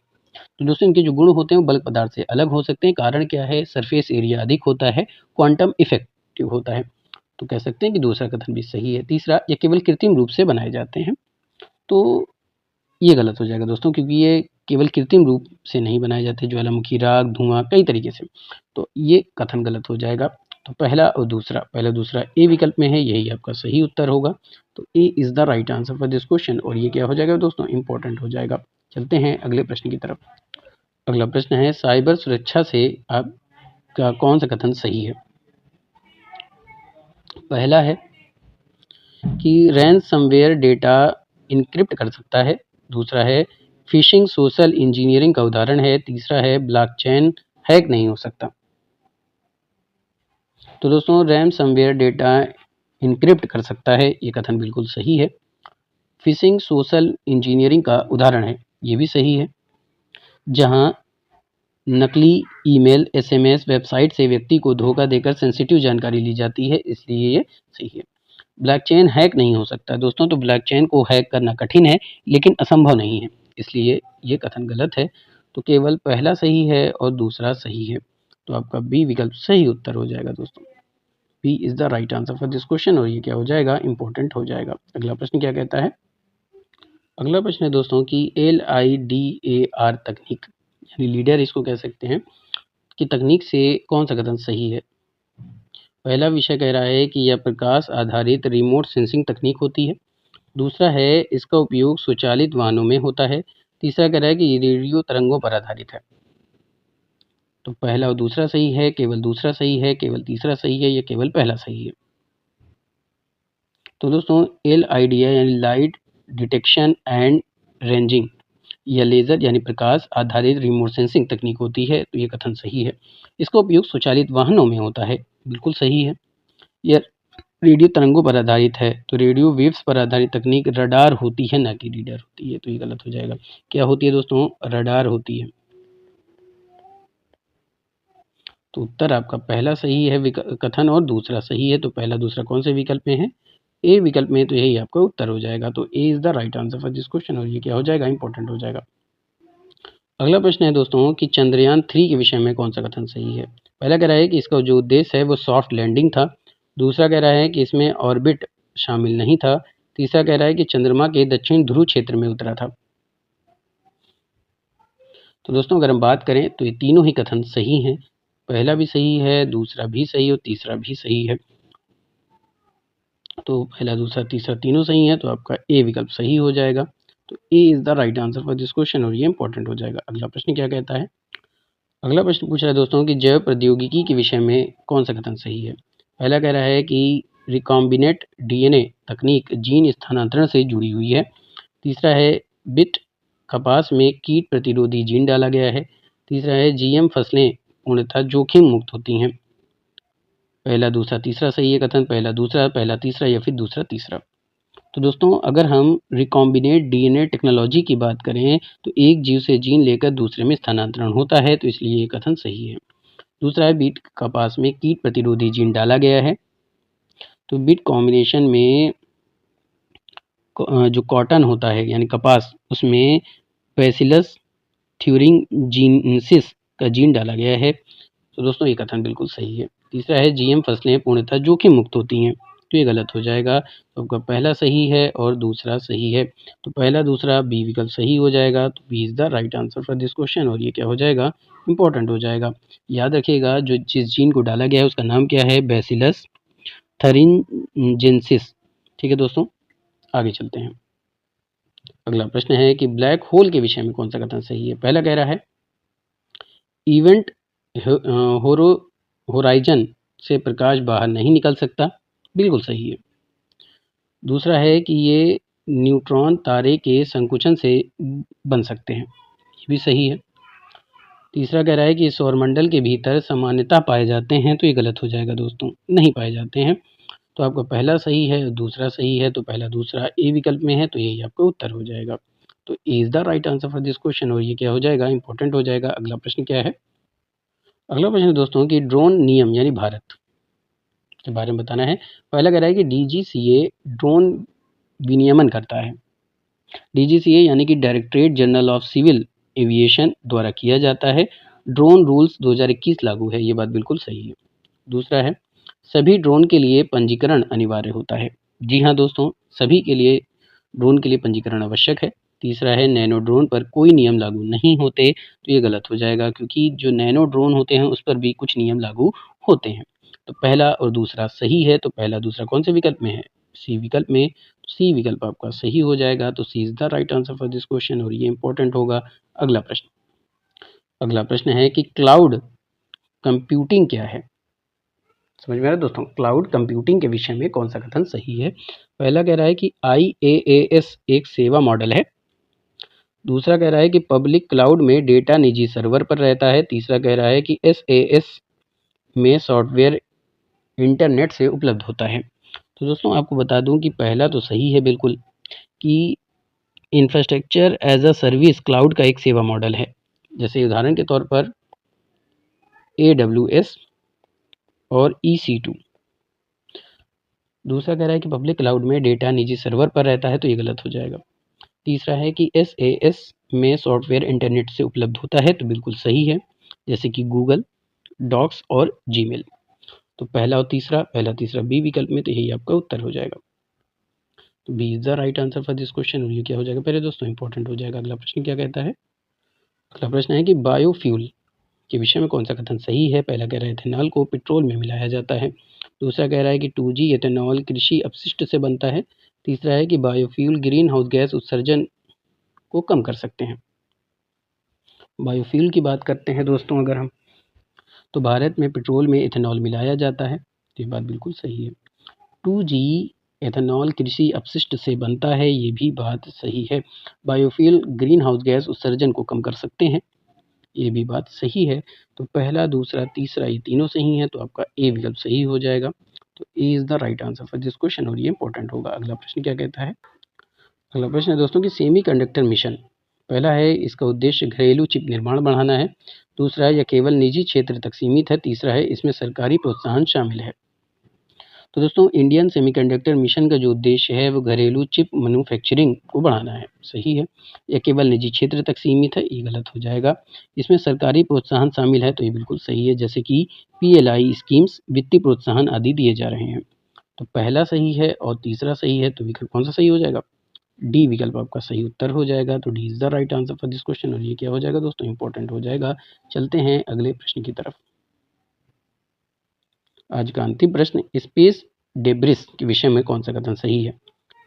तो दोस्तों इनके जो गुण होते हैं वो बल्क पदार्थ से अलग हो सकते हैं। कारण क्या है? सरफेस एरिया अधिक होता है, क्वांटम इफेक्टिव होता है। तो कह सकते हैं कि दूसरा कथन भी सही है। तीसरा, ये केवल कृत्रिम रूप से बनाए जाते हैं। तो ये गलत हो जाएगा दोस्तों, क्योंकि ये केवल कृत्रिम रूप से नहीं बनाए जाते, ज्वालामुखी, राख, धुआं, कई तरीके से। तो ये कथन गलत हो जाएगा। तो पहला और दूसरा, पहला दूसरा ए विकल्प में है, यही आपका सही उत्तर होगा। तो A is the right answer for this question और ये क्या हो जाएगा दोस्तों? इंपॉर्टेंट हो जाएगा। चलते हैं अगले प्रश्न की तरफ। अगला प्रश्न है साइबर सुरक्षा से आपका कौन सा कथन सही है? पहला है कि रैनसमवेयर डेटा इनक्रिप्ट कर सकता है। दूसरा है फिशिंग सोशल इंजीनियरिंग का उदाहरण है। तीसरा है ब्लॉकचेन हैक नहीं हो सकता। तो दोस्तों रैनसमवेयर डेटा इनक्रिप्ट कर सकता है, ये कथन बिल्कुल सही है। फिशिंग सोशल इंजीनियरिंग का उदाहरण है, ये भी सही है, जहां नकली ईमेल, SMS, वेबसाइट से व्यक्ति को धोखा देकर सेंसिटिव जानकारी ली जाती है, इसलिए ये सही है। ब्लॉकचेन हैक नहीं हो सकता दोस्तों, तो ब्लॉकचेन को हैक करना कठिन है लेकिन असंभव नहीं है, इसलिए ये कथन गलत है। तो केवल पहला सही है और दूसरा सही है। तो आपका बी विकल्प सही उत्तर हो जाएगा दोस्तों। B is the right answer for this question और ये क्या हो जाएगा? इंपॉर्टेंट हो जाएगा। अगला प्रश्न क्या कहता है? अगला प्रश्न है दोस्तों कि LIDAR तकनीक यानी लीडर इसको कह सकते हैं कि तकनीक से कौन सा कथन सही है? पहला विषय कह रहा है कि यह प्रकाश आधारित रिमोट सेंसिंग तकनीक होती है। दूसरा है इसका उपयोग स्वचालित वाहनों में होता है। तीसरा कह रहा है कि ये रेडियो तरंगों पर आधारित है। तो पहला और दूसरा सही है, केवल दूसरा सही है, केवल तीसरा सही है, या केवल पहला सही है? तो दोस्तों LIDAR यानी लाइट डिटेक्शन एंड रेंजिंग या लेज़र यानी प्रकाश आधारित रिमोट सेंसिंग तकनीक होती है, तो ये कथन सही है। इसका उपयोग स्वचालित वाहनों में होता है, बिल्कुल सही है। यह रेडियो तरंगों पर आधारित है, तो रेडियो वेव्स पर आधारित तकनीक रडार होती है, ना कि लीडर होती है, तो ये गलत हो जाएगा। क्या होती है दोस्तों? रडार होती है। तो उत्तर आपका पहला सही है कथन और दूसरा सही है। तो पहला दूसरा कौन से विकल्प में है? ए विकल्प में, तो यही आपका उत्तर हो जाएगा। तो A is the right answer for this question और ये क्या हो जाएगा? इंपॉर्टेंट हो जाएगा। अगला प्रश्न है दोस्तों कि चंद्रयान-3 के विषय में कौन सा कथन सही है? पहला कह रहा है कि इसका जो उद्देश्य है वो सॉफ्ट लैंडिंग था। दूसरा कह रहा है कि इसमें ऑर्बिट शामिल नहीं था। तीसरा कह रहा है कि चंद्रमा के दक्षिण ध्रुव क्षेत्र में उतरा था। तो दोस्तों अगर हम बात करें तो ये तीनों ही कथन सही हैं। पहला भी सही है, दूसरा भी सही और तीसरा भी सही है। तो पहला, दूसरा, तीसरा तीनों सही है, तो आपका ए विकल्प सही हो जाएगा। तो A is the right answer for this question और ये इंपॉर्टेंट हो जाएगा। अगला प्रश्न क्या कहता है? अगला प्रश्न पूछ रहा है दोस्तों कि जैव प्रौद्योगिकी के विषय में कौन सा कथन सही है? पहला कह रहा है कि रिकॉम्बिनेंट DNA तकनीक जीन स्थानांतरण से जुड़ी हुई है। तीसरा है बिट कपास में कीट प्रतिरोधी जीन डाला गया है। तीसरा है GM फसलें पूर्णतः जोखिम मुक्त होती हैं। पहला, दूसरा, तीसरा सही है कथन, पहला दूसरा, पहला तीसरा, या फिर दूसरा तीसरा? तो दोस्तों अगर हम रिकॉम्बिनेंट DNA टेक्नोलॉजी की बात करें तो एक जीव से जीन लेकर दूसरे में स्थानांतरण होता है, तो इसलिए ये कथन सही है। दूसरा है बीट कपास में कीट प्रतिरोधी जीन डाला गया है। तो बीट कॉम्बिनेशन में जो कॉटन होता है यानी कपास, उसमें बैसिलस थ्यूरिंजिनसिस का जीन डाला गया है। तो दोस्तों ये कथन बिल्कुल सही है। तीसरा है जीएम फसलें पूर्णतः जोखिम मुक्त होती हैं। तो ये गलत हो जाएगा। तो आपका पहला सही है और दूसरा सही है। तो पहला दूसरा बी विकल्प सही हो जाएगा। तो B is the right answer for this question. और ये क्या हो जाएगा, इंपॉर्टेंट हो जाएगा। याद रखिएगा जो जिस जीन को डाला गया है उसका नाम क्या है, बैसिलस थरिंजेंसिस। ठीक है दोस्तों, आगे चलते हैं। अगला प्रश्न है कि ब्लैक होल के विषय में कौन सा कथन सही है। पहला कह रहा है इवेंट होराइजन से प्रकाश बाहर नहीं निकल सकता, बिल्कुल सही है। दूसरा है कि ये न्यूट्रॉन तारे के संकुचन से बन सकते हैं, ये भी सही है। तीसरा कह रहा है कि सौरमंडल के भीतर सामान्यतः पाए जाते हैं, तो ये गलत हो जाएगा दोस्तों, नहीं पाए जाते हैं। तो आपका पहला सही है, दूसरा सही है, तो पहला दूसरा ए विकल्प में है, तो यही आपका उत्तर हो जाएगा। तो A is the right answer for this question. और ये क्या हो जाएगा, इंपॉर्टेंट हो जाएगा। अगला प्रश्न क्या है, अगला प्रश्न दोस्तों कि ड्रोन नियम यानी भारत के बारे में बताना है। पहला कह रहा है कि डीजीसीए ड्रोन विनियमन करता है। डीजीसीए यानी कि directorate general of civil aviation द्वारा किया जाता है। ड्रोन रूल्स 2021 लागू है, ये बात बिल्कुल सही है। दूसरा है सभी ड्रोन के लिए पंजीकरण अनिवार्य होता है। जी हाँ दोस्तों, सभी के लिए ड्रोन के लिए पंजीकरण आवश्यक है। तीसरा है नैनो ड्रोन पर कोई नियम लागू नहीं होते, तो ये गलत हो जाएगा क्योंकि जो नैनो ड्रोन होते हैं उस पर भी कुछ नियम लागू होते हैं। तो पहला और दूसरा सही है। तो पहला दूसरा कौन से विकल्प में है, सी विकल्प में। सी विकल्प आपका सही हो जाएगा। तो C is the right answer for this question. और ये इंपॉर्टेंट होगा। अगला प्रश्न, अगला प्रश्न है कि क्लाउड कंप्यूटिंग क्या है। समझ में आ रहा है दोस्तों, क्लाउड कंप्यूटिंग के विषय में कौन सा कथन सही है। पहला कह रहा है कि IaaS एक सेवा मॉडल है। दूसरा कह रहा है कि पब्लिक क्लाउड में डेटा निजी सर्वर पर रहता है। तीसरा कह रहा है कि SaaS में सॉफ्टवेयर इंटरनेट से उपलब्ध होता है। तो दोस्तों आपको बता दूं कि पहला तो सही है बिल्कुल, कि infrastructure as a service cloud का एक सेवा मॉडल है। जैसे उदाहरण के तौर पर AWS और EC2। दूसरा कह रहा है कि पब्लिक क्लाउड में डेटा निजी सर्वर पर रहता है, तो ये गलत हो जाएगा। तीसरा है कि SaaS में सॉफ्टवेयर इंटरनेट से उपलब्ध होता है, तो बिल्कुल सही है, जैसे कि गूगल डॉक्स और जीमेल। तो पहला और तीसरा, पहला तीसरा बी विकल्प में, तो यही आपका उत्तर हो जाएगा। तो B is the right answer for this question. और ये क्या हो जाएगा पहले दोस्तों, इंपॉर्टेंट हो जाएगा। अगला प्रश्न क्या कहता है, अगला प्रश्न है कि बायोफ्यूल के विषय में कौन सा कथन सही है। पहला कह रहा है इथेनॉल को पेट्रोल में मिलाया जाता है। दूसरा कह रहा है कि 2G एथेनॉल कृषि अपशिष्ट से बनता है। तीसरा है कि बायोफ्यूल ग्रीन हाउस गैस उत्सर्जन को कम कर सकते हैं। बायोफ्यूल की बात करते हैं दोस्तों अगर हम, तो भारत में पेट्रोल में इथेनॉल मिलाया जाता है, तो ये बात बिल्कुल सही है। 2G एथेनॉल कृषि अपशिष्ट से बनता है, ये भी बात सही है। बायोफ्यूल ग्रीन हाउस गैस उत्सर्जन को कम कर सकते हैं, ये भी बात सही है। तो पहला दूसरा तीसरा ये तीनों सही हैं, तो आपका ए विकल्प सही हो जाएगा। तो A is the right answer for this question. और ये इंपॉर्टेंट होगा। अगला प्रश्न क्या कहता है, अगला प्रश्न है दोस्तों कि सेमीकंडक्टर मिशन, पहला है इसका उद्देश्य घरेलू चिप निर्माण बढ़ाना है। दूसरा है यह केवल निजी क्षेत्र तक सीमित है। तीसरा है इसमें सरकारी प्रोत्साहन शामिल है। तो दोस्तों इंडियन सेमीकंडक्टर मिशन का जो उद्देश्य है वो घरेलू चिप मैन्युफैक्चरिंग को बढ़ाना है, सही है। यह केवल निजी क्षेत्र तक सीमित है, ये गलत हो जाएगा। इसमें सरकारी प्रोत्साहन शामिल है, तो ये बिल्कुल सही है, जैसे कि PLI स्कीम्स, वित्तीय प्रोत्साहन आदि दिए जा रहे हैं। तो पहला सही है और तीसरा सही है, तो विकल्प कौन सा सही हो जाएगा, डी विकल्प आपका सही उत्तर हो जाएगा। तो D is the right answer for this question. और ये क्या हो जाएगा दोस्तों, इंपॉर्टेंट हो जाएगा। चलते हैं अगले प्रश्न की तरफ। आज का अंतिम प्रश्न, स्पेस डेब्रिस के विषय में कौन सा कथन सही है।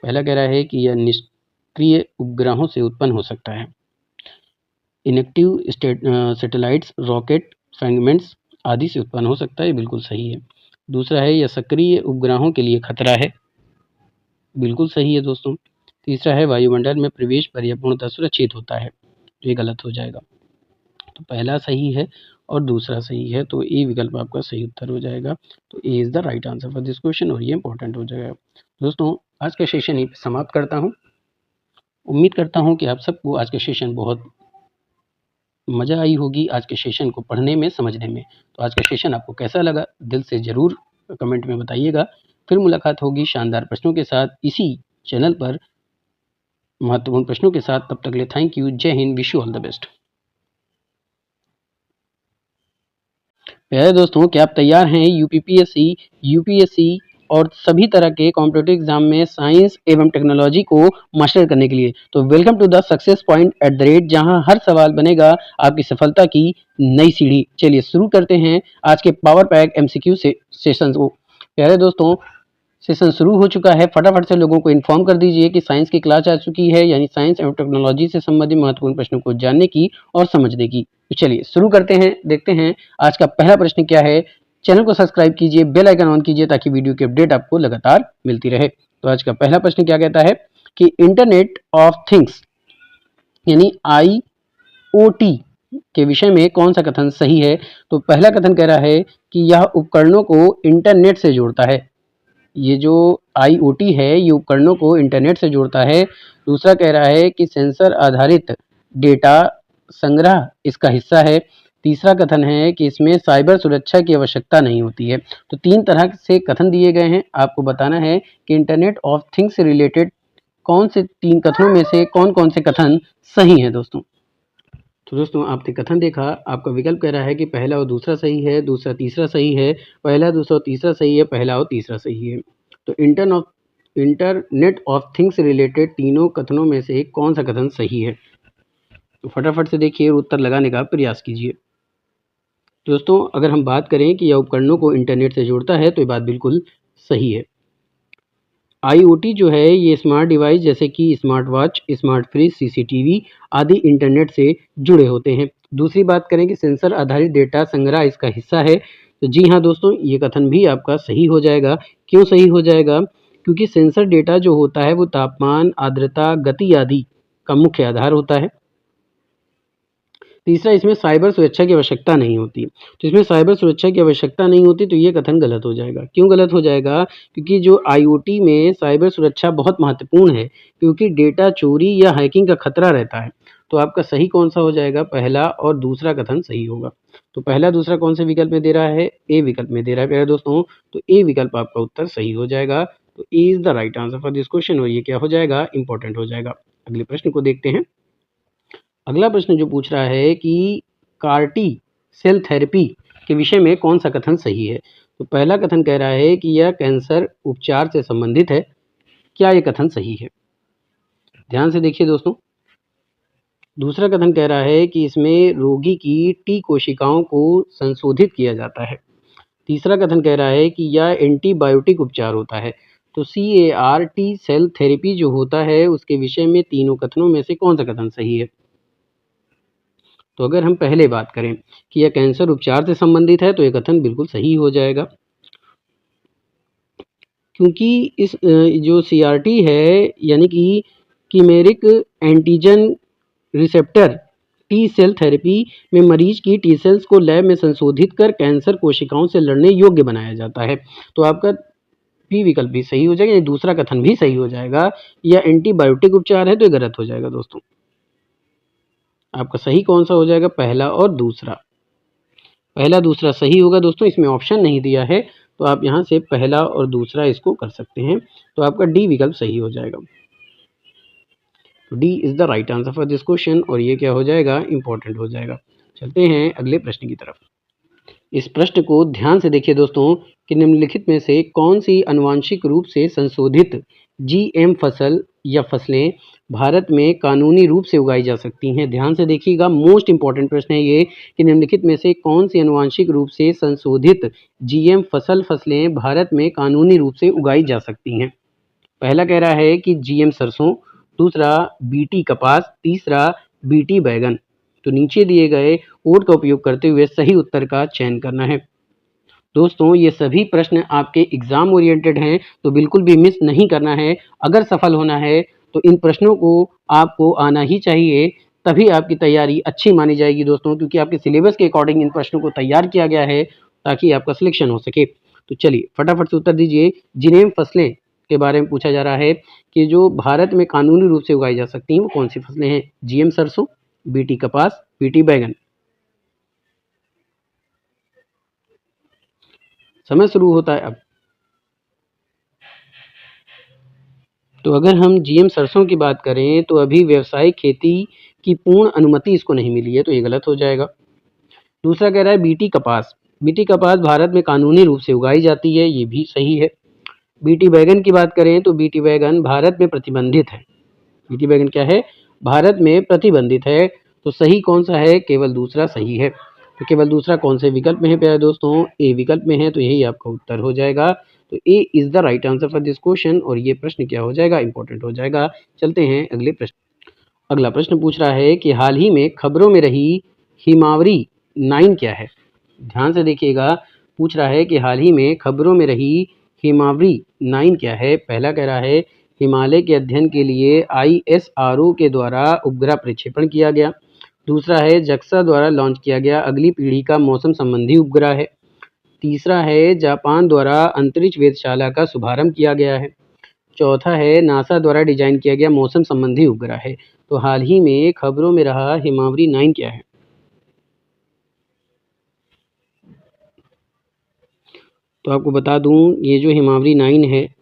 पहला कह रहा है कि यह निष्क्रिय उपग्रहों से उत्पन्न हो सकता है। इनएक्टिव सैटेलाइट्स, रॉकेट, फ्रैगमेंट्स आदि से उत्पन्न हो सकता है, बिल्कुल सही है। दूसरा है यह सक्रिय उपग्रहों के लिए खतरा है, बिल्कुल सही है दोस्तों। तीसरा है वायुमंडल में प्रवेश पर यह पूर्णतः सुरक्षित होता है, तो ये गलत हो जाएगा। तो पहला सही है और दूसरा सही है, तो ए विकल्प आपका सही उत्तर हो जाएगा। तो A is the right answer for this question. और ये इंपॉर्टेंट हो जाएगा। दोस्तों आज का सेशन यहीं पे समाप्त करता हूँ। उम्मीद करता हूँ कि आप सबको आज का सेशन बहुत मज़ा आई होगी आज के सेशन को पढ़ने में, समझने में। तो आज का सेशन आपको कैसा लगा, दिल से ज़रूर कमेंट में बताइएगा। फिर मुलाकात होगी शानदार प्रश्नों के साथ इसी चैनल पर, महत्वपूर्ण प्रश्नों के साथ। तब तक के लिए थैंक यू, जय Hind, wish you all the best. प्यारे दोस्तों, क्या आप तैयार हैं यूपीपीएससी, यूपीएससी और सभी तरह के कॉम्पिटिटिव एग्जाम में साइंस एवं टेक्नोलॉजी को मास्टर करने के लिए? तो welcome to the success point at the rate, जहां हर सवाल बनेगा आपकी सफलता की नई सीढ़ी। चलिए शुरू करते हैं आज के पावर पैक एमसीक्यू सेशन को। प्यारे दोस्तों, सेशन शुरू हो चुका है। फटाफट से लोगों को इन्फॉर्म कर दीजिए कि साइंस की क्लास आ चुकी है, यानी साइंस एवं टेक्नोलॉजी से संबंधित महत्वपूर्ण प्रश्नों को जानने की और समझने की। तो चलिए शुरू करते हैं, देखते हैं आज का पहला प्रश्न क्या है। चैनल को सब्सक्राइब कीजिए, बेल आइकन ऑन कीजिए ताकि वीडियो की अपडेट आपको लगातार मिलती रहे। तो आज का पहला प्रश्न क्या कहता है कि इंटरनेट ऑफ थिंग्स यानी IoT के विषय में कौन सा कथन सही है? तो पहला कथन कह रहा है कि यह उपकरणों को इंटरनेट से जोड़ता है। ये जो IoT है ये उपकरणों को इंटरनेट से जोड़ता है। दूसरा कह रहा है कि सेंसर आधारित डेटा संग्रह इसका हिस्सा है। तीसरा कथन है कि इसमें साइबर सुरक्षा की आवश्यकता नहीं होती है। तो तीन तरह से कथन दिए गए हैं, आपको बताना है कि इंटरनेट ऑफ थिंग्स से रिलेटेड कौन से तीन कथनों में से कौन कौन से कथन सही हैं दोस्तों। तो दोस्तों आपने कथन देखा, आपका विकल्प कह रहा है कि पहला और दूसरा सही है, दूसरा तीसरा सही है, पहला दूसरा और तीसरा सही है, पहला और तीसरा सही है। तो इंटरनेट ऑफ थिंग्स से रिलेटेड तीनों कथनों में से कौन सा कथन सही है? तो फटाफट से देखिए और उत्तर लगाने का प्रयास कीजिए। दोस्तों अगर हम बात करें कि यह उपकरणों को इंटरनेट से जोड़ता है तो ये बात बिल्कुल सही है। IoT जो है ये स्मार्ट डिवाइस जैसे कि smart watch, smart fridge, CCTV आदि इंटरनेट से जुड़े होते हैं। दूसरी बात करें कि सेंसर आधारित डेटा संग्रह इसका हिस्सा है। तो जी हाँ दोस्तों, ये कथन भी आपका सही हो जाएगा। क्यों सही हो जाएगा? क्योंकि सेंसर डेटा जो होता है वो तापमान, आर्द्रता, गति आदि का मुख्य आधार होता है। तीसरा, इसमें साइबर सुरक्षा की आवश्यकता नहीं होती। तो इसमें साइबर सुरक्षा की आवश्यकता नहीं होती तो ये कथन गलत हो जाएगा। क्यों गलत हो जाएगा? क्योंकि जो IoT में साइबर सुरक्षा बहुत महत्वपूर्ण है, क्योंकि डेटा चोरी या हैकिंग का खतरा रहता है। तो आपका सही कौन सा हो जाएगा? पहला और दूसरा कथन सही होगा। तो पहला दूसरा कौन से विकल्प में दे रहा है? ए विकल्प में दे रहा है प्यारे दोस्तों। तो ए विकल्प आपका उत्तर सही हो जाएगा। तो A is the right answer for this question, और ये क्या हो जाएगा? इंपॉर्टेंट हो जाएगा। अगले प्रश्न को देखते हैं। अगला प्रश्न जो पूछ रहा है कि CAR-T सेल थेरेपी के विषय में कौन सा कथन सही है? तो पहला कथन कह रहा है कि यह कैंसर उपचार से संबंधित है। क्या यह कथन सही है? ध्यान से देखिए दोस्तों। दूसरा कथन कह रहा है कि इसमें रोगी की T कोशिकाओं को संशोधित किया जाता है। तीसरा कथन कह रहा है कि यह एंटीबायोटिक उपचार होता है। तो CAR-T सेल थेरेपी जो होता है उसके विषय में तीनों कथनों में से कौन सा कथन सही है? तो अगर हम पहले बात करें कि यह कैंसर उपचार से संबंधित है तो यह कथन बिल्कुल सही हो जाएगा, क्योंकि इस जो CRT है यानी कि chimeric antigen receptor T cell therapy में मरीज की T सेल्स को लैब में संशोधित कर कैंसर कोशिकाओं से लड़ने योग्य बनाया जाता है। तो आपका बी विकल्प भी सही हो जाएगा, दूसरा कथन भी सही हो जाएगा। यह एंटीबायोटिक उपचार है तो ये गलत हो जाएगा दोस्तों। आपका सही कौन सा हो जाएगा? पहला और दूसरा। पहला दूसरा सही होगा दोस्तों, इसमें ऑप्शन नहीं दिया है तो आप यहाँ से पहला और दूसरा इसको कर सकते हैं। तो आपका डी विकल्प सही हो जाएगा। D is the right answer for this question, और ये क्या हो जाएगा? इंपॉर्टेंट हो जाएगा। चलते हैं अगले प्रश्न की तरफ। इस प्रश्न को ध्यान से देखिए दोस्तों कि निम्नलिखित में से कौन सी आनुवांशिक रूप से संशोधित GM फसल या फसलें भारत में कानूनी रूप से उगाई जा सकती हैं? ध्यान से देखिएगा, मोस्ट इंपॉर्टेंट प्रश्न है ये कि निम्नलिखित में से कौन सी आनुवांशिक रूप से संशोधित GM फसलें भारत में कानूनी रूप से उगाई जा सकती हैं? पहला कह रहा है कि GM सरसों, दूसरा BT कपास, तीसरा BT बैगन। तो नीचे दिए गए कोड का उपयोग करते हुए सही उत्तर का चयन करना है। दोस्तों ये सभी प्रश्न आपके एग्जाम ओरिएंटेड हैं तो बिल्कुल भी मिस नहीं करना है। अगर सफल होना है तो इन प्रश्नों को आपको आना ही चाहिए, तभी आपकी तैयारी अच्छी मानी जाएगी दोस्तों, क्योंकि आपके सिलेबस के अकॉर्डिंग इन प्रश्नों को तैयार किया गया है ताकि आपका सिलेक्शन हो सके। तो चलिए फटाफट से उत्तर दीजिए। जिनेम फसलें के बारे में पूछा जा रहा है कि जो भारत में कानूनी रूप से उगाई जा सकती हैं वो कौन सी फसलें हैं? GM सरसों, बीटी कपास, बीटी बैगन। समय शुरू होता है अब। तो अगर हम जीएम सरसों की बात करें तो अभी व्यावसायिक खेती की पूर्ण अनुमति इसको नहीं मिली है, तो ये गलत हो जाएगा। दूसरा कह रहा है बीटी कपास। बीटी कपास भारत में कानूनी रूप से उगाई जाती है, ये भी सही है। बीटी बैगन की बात करें तो बीटी बैगन भारत में प्रतिबंधित है। बीटी बैगन क्या है? भारत में प्रतिबंधित है। तो सही कौन सा है? केवल दूसरा सही है। तो केवल दूसरा कौन से विकल्प में है प्यारे दोस्तों? ए विकल्प में है, तो यही आपका उत्तर हो जाएगा। तो A is the right answer for this question, और ये प्रश्न क्या हो जाएगा? इंपॉर्टेंट हो जाएगा। चलते हैं अगले प्रश्न। अगला प्रश्न पूछ रहा है कि हाल ही में खबरों में रही हिमावरी 9 क्या है? ध्यान से देखिएगा, पूछ रहा है कि हाल ही में खबरों में रही हिमावरी 9 क्या है? पहला कह रहा है हिमालय के अध्ययन के लिए ISRO के द्वारा उपग्रह प्रक्षेपण किया गया। दूसरा है जक्सा द्वारा लॉन्च किया गया अगली पीढ़ी का मौसम संबंधी उपग्रह है। तीसरा है जापान द्वारा अंतरिक्ष वेधशाला का शुभारंभ किया गया है। चौथा है नासा द्वारा डिजाइन किया गया मौसम संबंधी उपग्रह है। तो हाल ही में खबरों में रहा हिमावरी 9 क्या है? तो आपको बता दूं, ये जो हिमावरी 9 है,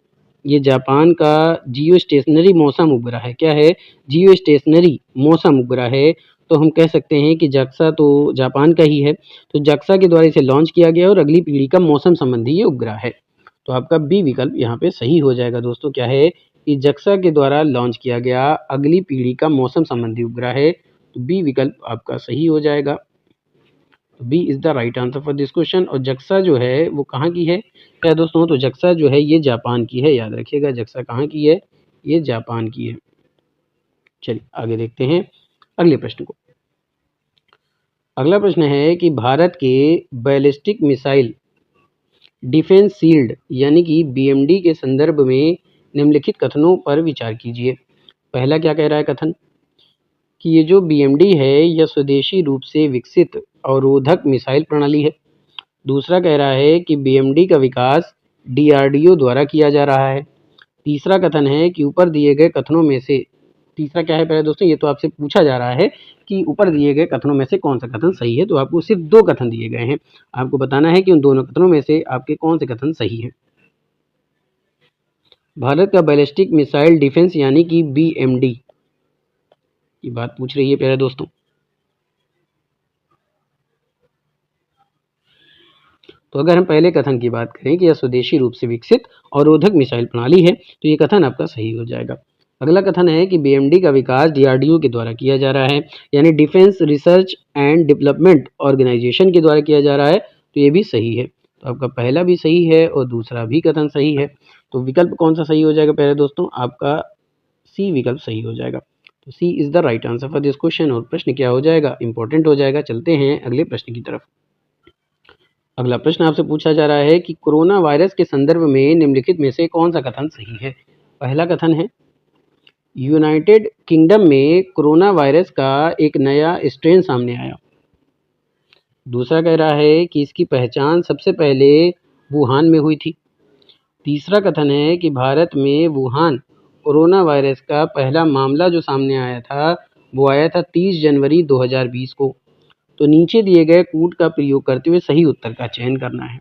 ये जापान का जियो स्टेशनरी मौसम उपग्रह है। क्या है? जियो स्टेशनरी मौसम उपग्रह है। तो हम कह सकते हैं कि जक्सा तो जापान का ही है। तो जक्सा के द्वारा इसे लॉन्च किया गया और अगली पीढ़ी का मौसम संबंधी ये उपग्रह है। तो आपका बी विकल्प यहाँ पे सही हो जाएगा दोस्तों। क्या है? कि जक्सा के द्वारा लॉन्च किया गया अगली पीढ़ी का मौसम संबंधी उपग्रह है। तो बी विकल्प आपका सही हो जाएगा। B is the right answer for this question. और जक्सा जो है वो कहाँ की है क्या दोस्तों? तो जक्सा जो है ये जापान की है, याद रखिएगा। जक्सा कहाँ की है? ये जापान की है। चलिए आगे देखते हैं अगले प्रश्न को। अगला प्रश्न है कि भारत के बैलिस्टिक मिसाइल डिफेंस शील्ड यानी कि BMD के संदर्भ में निम्नलिखित कथनों पर विचार कीजिए। पहला क्या कह रहा है कथन? कि ये जो BMD है यह स्वदेशी रूप से विकसित अवरोधक मिसाइल प्रणाली है। दूसरा कह रहा है कि BMD का विकास DRDO द्वारा किया जा रहा है। तीसरा कथन है कि ऊपर दिए गए कथनों में से, तीसरा क्या है पहले दोस्तों? ये तो आपसे पूछा जा रहा है कि ऊपर दिए गए कथनों में से कौन सा कथन सही है। तो आपको सिर्फ 2 कथन दिए गए हैं, आपको बताना है कि उन दोनों कथनों में से आपके कौन से कथन सही हैं। भारत का बैलिस्टिक मिसाइल डिफेंस यानी कि BMD की बात पूछ रही है प्यारे दोस्तों। तो अगर हम पहले कथन की बात करें कि यह स्वदेशी रूप से विकसित अवरोधक मिसाइल प्रणाली है, तो ये कथन आपका सही हो जाएगा। अगला कथन है कि BMD का विकास DRDO के द्वारा किया जा रहा है, यानी defence research and development organisation के द्वारा किया जा रहा है। तो ये भी सही है। तो आपका पहला भी सही है और दूसरा भी कथन सही है। तो विकल्प कौन सा सही हो जाएगा पहले दोस्तों? आपका सी विकल्प सही हो जाएगा। तो C is the right answer for this question, और प्रश्न क्या हो जाएगा? इंपॉर्टेंट हो जाएगा। चलते हैं अगले प्रश्न की तरफ। अगला प्रश्न आपसे पूछा जा रहा है कि कोरोना वायरस के संदर्भ में निम्नलिखित में से कौन सा कथन सही है? पहला कथन है यूनाइटेड किंगडम में कोरोना वायरस का एक नया स्ट्रेन सामने आया। दूसरा कह रहा है कि इसकी पहचान सबसे पहले वुहान में हुई थी। तीसरा कथन है कि भारत में वुहान कोरोना वायरस का पहला मामला जो सामने आया था वो आया था 30 जनवरी 2020 को। तो नीचे दिए गए कूट का प्रयोग करते हुए सही उत्तर का चयन करना है।